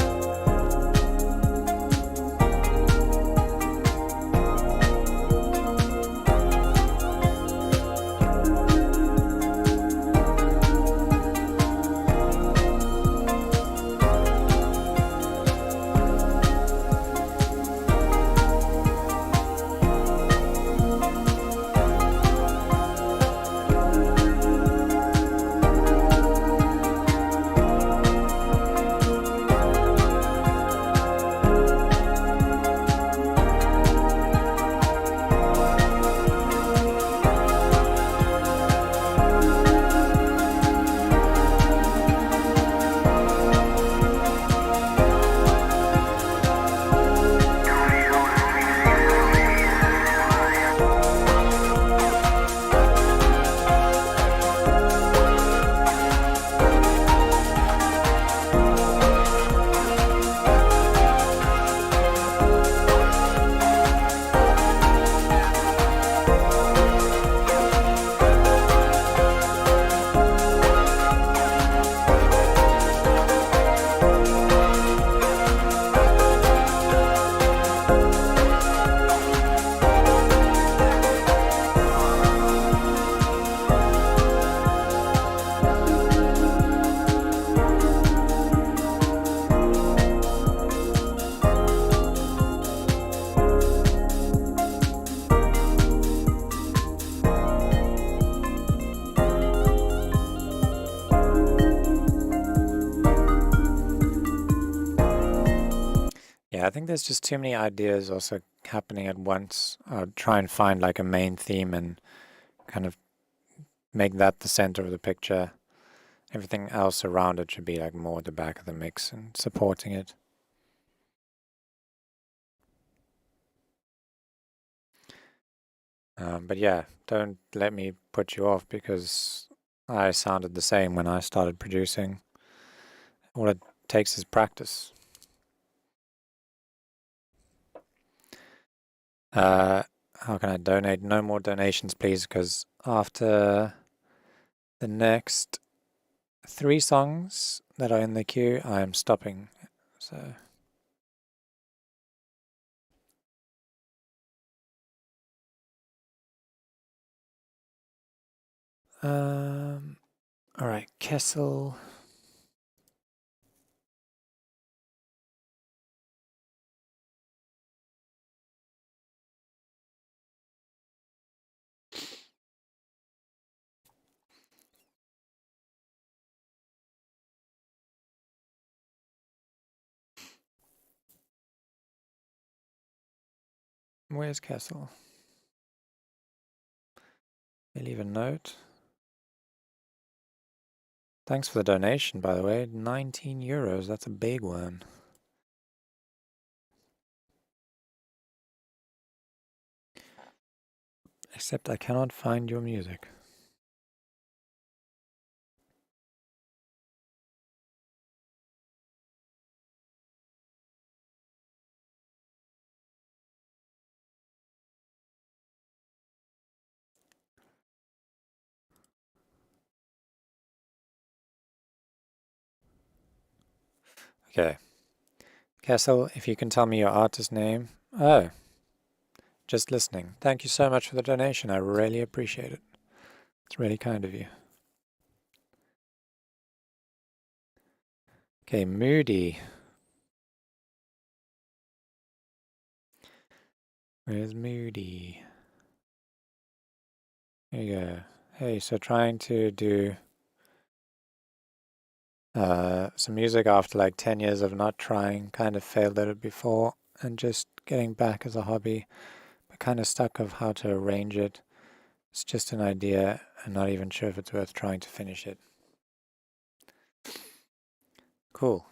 Yeah, I think there's just too many ideas also happening at once. I'll try and find like a main theme and kind of make that the center of the picture. Everything else around it should be like more at the back of the mix and supporting it. But yeah, don't let me put you off because I sounded the same when I started producing. All it takes is practice. How can I donate? No more donations, please, because after the next 3 songs that are in the queue, I am stopping. So. All right, Kessel. Where's Kessel? They leave a note. Thanks for the donation, by the way. 19 euros, that's a big one. Except I cannot find your music. Okay. Kessel, if you can tell me your artist name. Oh, just listening. Thank you so much for the donation. I really appreciate it. It's really kind of you. Okay, Moody. Where's Moody? There you go. Hey, so trying to do some music after like 10 years of not trying, kind of failed at it before, and just getting back as a hobby, but kind of stuck of how to arrange it. It's just an idea, and not even sure if it's worth trying to finish it. Cool.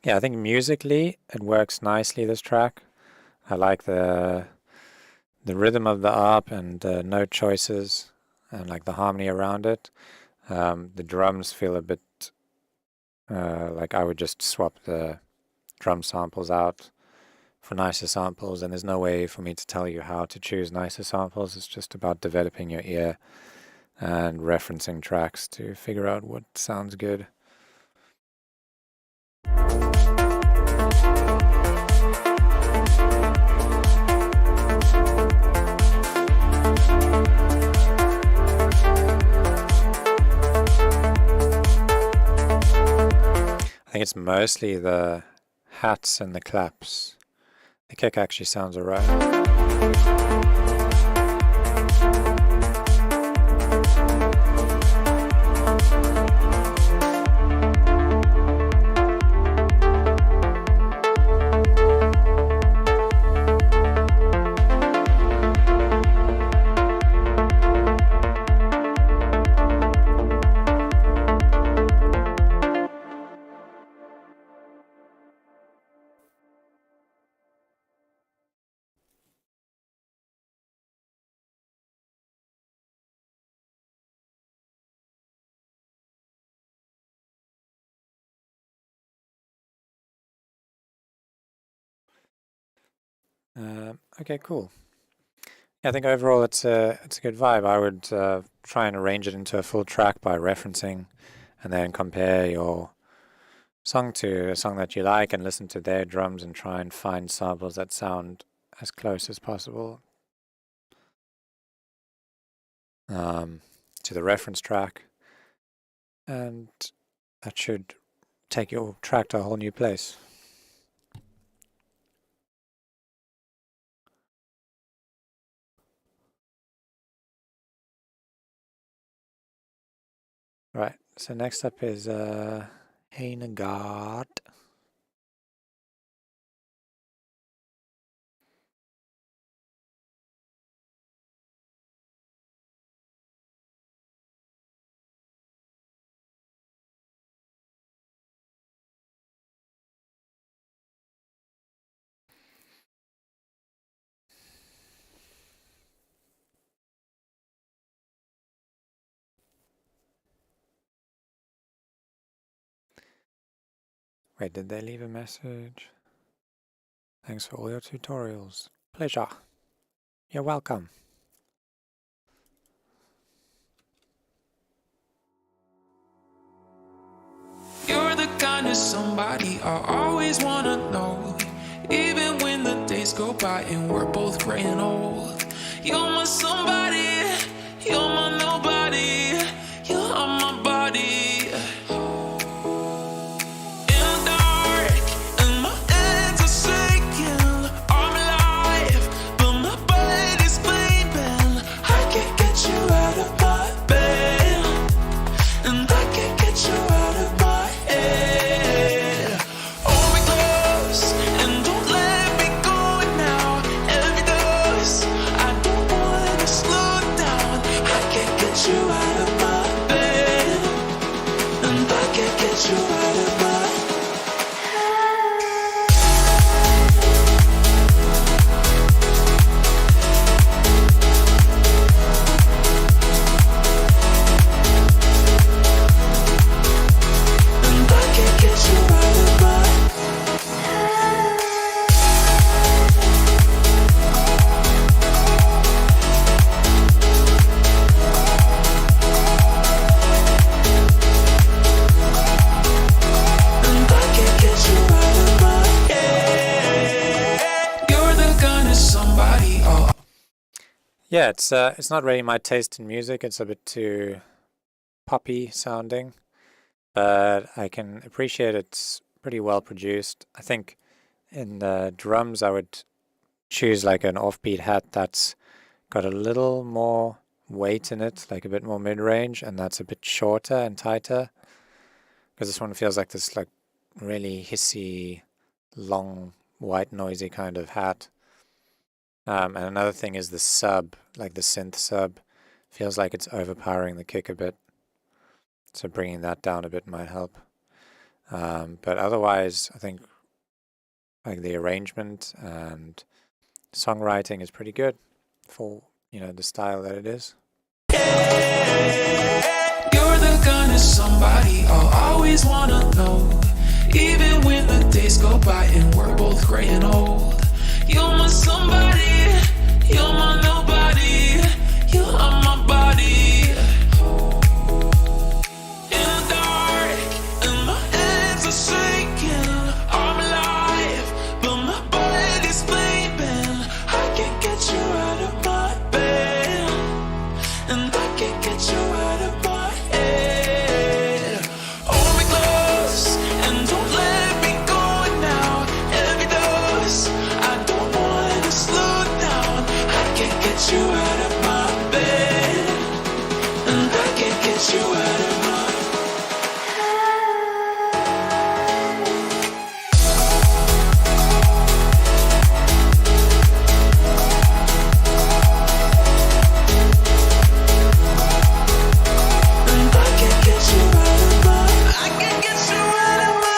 Yeah, I think musically it works nicely, this track. I like the rhythm of the ARP and the note choices and like the harmony around it. The drums feel a bit like I would just swap the drum samples out for nicer samples, and there's no way for me to tell you how to choose nicer samples. It's just about developing your ear and referencing tracks to figure out what sounds good. I think it's mostly the hats and the claps. The kick actually sounds alright. Okay, cool. Yeah, I think overall it's a good vibe. I would try and arrange it into a full track by referencing, and then compare your song to a song that you like, and listen to their drums and try and find samples that sound as close as possible to the reference track, and that should take your track to a whole new place. Right, so next up is Heinegard. Wait, did they leave a message? Thanks for all your tutorials. Pleasure. You're welcome. You're the kind of somebody I always wanna know. Even when the days go by and we're both gray and old. You're my somebody, you're my nobody, you're on my body. In the dark, and my hands are shaking. I'm alive, but my body's sleeping. I can't get you out of my bed, and I can't get you out of my head. Hold me close and don't let me go now. Every dose, I don't wanna slow down. I can't get you out of my bed, and I can't get you out of my and I can't get you out of my and I can't get you out of my head. You're the kind of somebody Yeah, it's not really my taste in music. It's a bit too poppy sounding, but I can appreciate it's pretty well produced. I think in the drums I would choose like an offbeat hat that's got a little more weight in it, like a bit more mid-range, and that's a bit shorter and tighter. Because this one feels like this like really hissy, long, white, noisy kind of hat. And another thing is the sub, like the synth sub, feels like it's overpowering the kick a bit. So bringing that down a bit might help. But otherwise, I think like the arrangement and songwriting is pretty good for, the style that it is. You're the kind of somebody I'll always wanna know. Even when the days go by and we're both gray and old. You're my somebody, you're my nobody, you're on my body. In the dark, and my hands are shaking. I'm alive, but my body's sleeping. I can't get you out of my bed, and I can't get you out of my head. Hold me close and don't let me go now. Every dose, I don't wanna slow down. I can't get you out of my bed, and I can't get you out of my and I can't get you out of my I can't get you out of my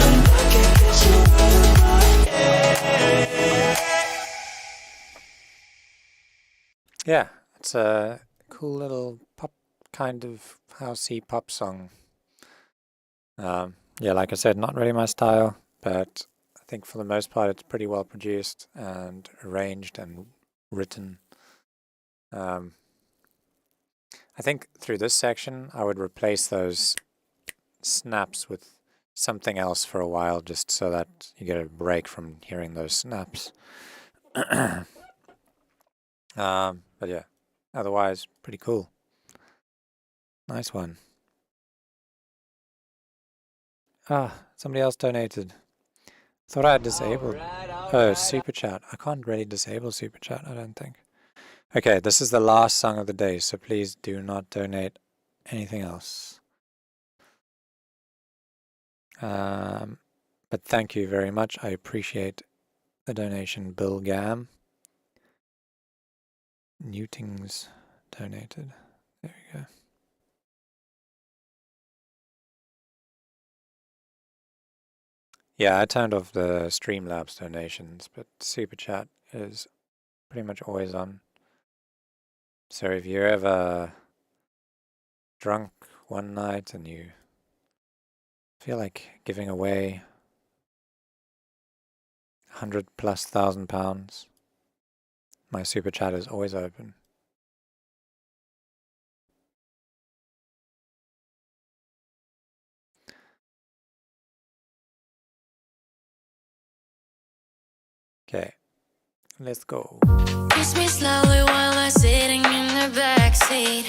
and I can't get you out of my head. Yeah, It's a cool little pop kind of housey pop song. Yeah, like I said, not really my style, but I think for the most part it's pretty well produced and arranged and written. I think through this section I would replace those snaps with something else for a while, just so that you get a break from hearing those snaps. But yeah, otherwise pretty cool. Nice one. Somebody else donated. Thought I had disabled. Oh, super chat. I can't really disable super chat, I don't think. Okay, this is the last song of the day, so please do not donate anything else. But thank you very much. I appreciate the donation. Bill Gam. Newtings donated. There we go. Yeah, I turned off the Streamlabs donations, but Super Chat is pretty much always on. So if you're ever drunk one night and you feel like giving away £100,000+, my Super Chat is always open. Okay, let's go. Kiss me slowly while I'm sitting in the backseat.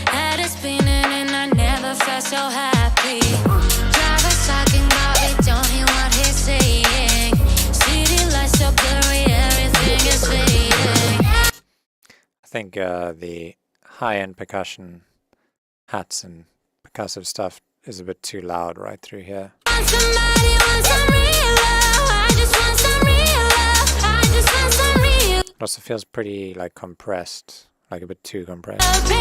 Head is spinning and I never felt so happy. Driver sucking but we don't hear what he's saying. City lights so blurry, everything is fading. I think the high-end percussion hats and percussive stuff is a bit too loud right through here. Want somebody, want some real love. I just want some real love. I just want some real It also feels pretty like compressed, like a bit too compressed. love, baby.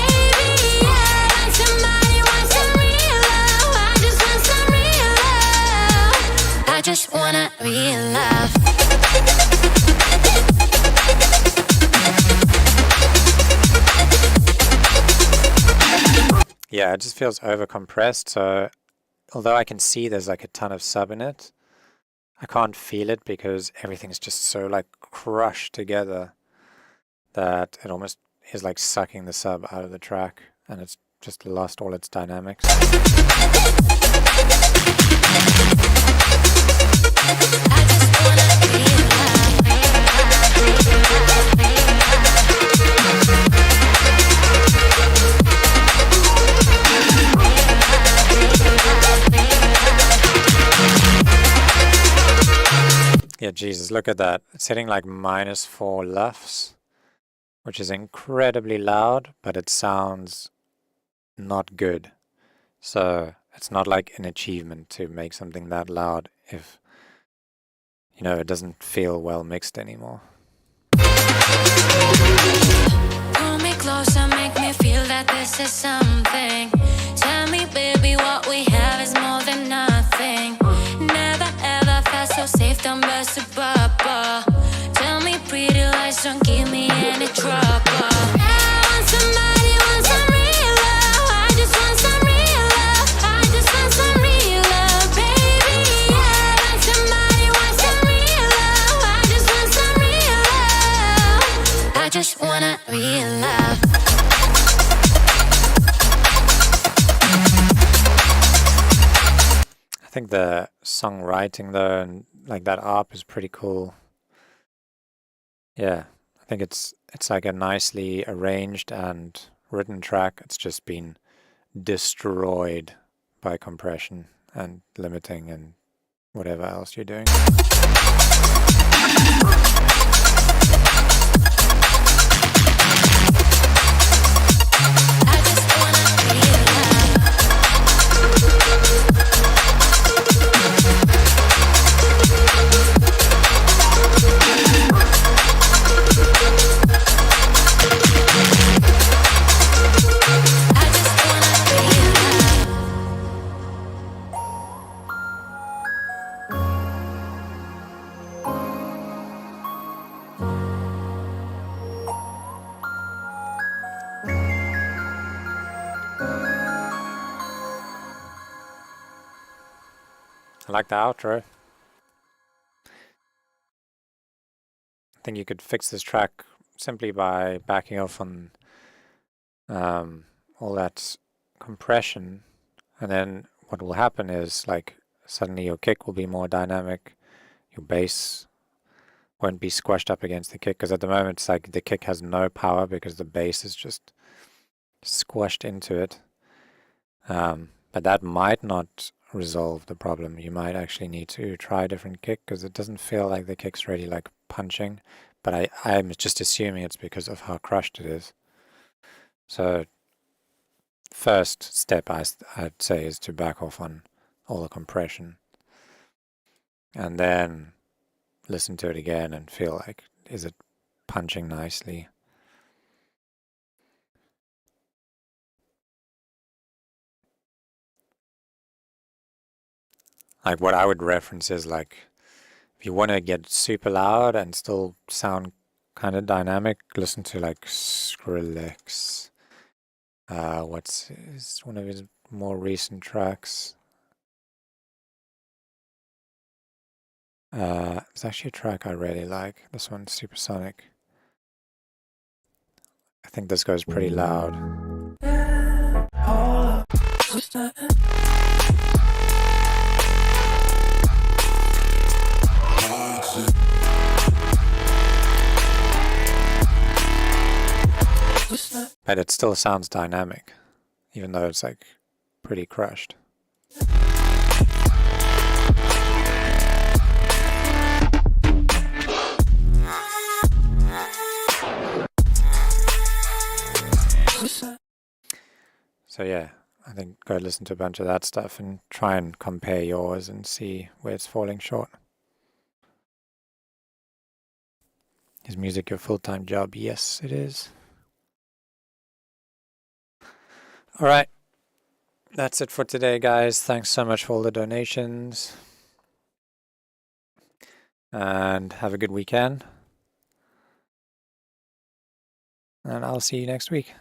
Yeah. Want somebody, want some real love. I just want some real love. I just want a real love. Yeah, it just feels over compressed, so although I can see there's like a ton of sub in it, I can't feel it because everything's just so like crushed together that it almost is like sucking the sub out of the track and it's just lost all its dynamics. I just want a real Yeah, Jesus, look at that. It's hitting like -4 LUFS, which is incredibly loud, but it sounds not good. So it's not like an achievement to make something that loud if, you know, it doesn't feel well mixed anymore. Pull me closer, make me feel that this is something. Tell me, baby, what we have is more than nothing. Never ever felt so safe, don't burst a bubble. Tell me pretty lies, don't give me any trouble. I want somebody, want some real love. I just want some real love. I just want some real love, baby. Yeah. Want somebody, want some real love. I just want some real love. I just want a real love. I think the songwriting though and like that ARP is pretty cool. Yeah, I think it's like a nicely arranged and written track. It's just been destroyed by compression and limiting and whatever else you're doing. I just want a real love. I just want a real love. I like the outro. I think you could fix this track simply by backing off on all that compression, and then what will happen is like suddenly your kick will be more dynamic, your bass won't be squashed up against the kick, because at the moment it's like the kick has no power because the bass is just squashed into it. But that might not resolve the problem. You might actually need to try a different kick, because it doesn't feel like the kick's really like punching, but I'm just assuming it's because of how crushed it is. So first step I'd say is to back off on all the compression, and then listen to it again and feel like, is it punching nicely? Like what I would reference is like, if you want to get super loud and still sound kind of dynamic, listen to like Skrillex. What's one of his more recent tracks? It's actually a track I really like. This one's Supersonic. I think this goes pretty loud. But it still sounds dynamic, even though it's like pretty crushed. So yeah, I think go listen to a bunch of that stuff and try and compare yours and see where it's falling short. Is music your full-time job? Yes, it is. All right. That's it for today, guys. Thanks so much for all the donations. And have a good weekend. And I'll see you next week.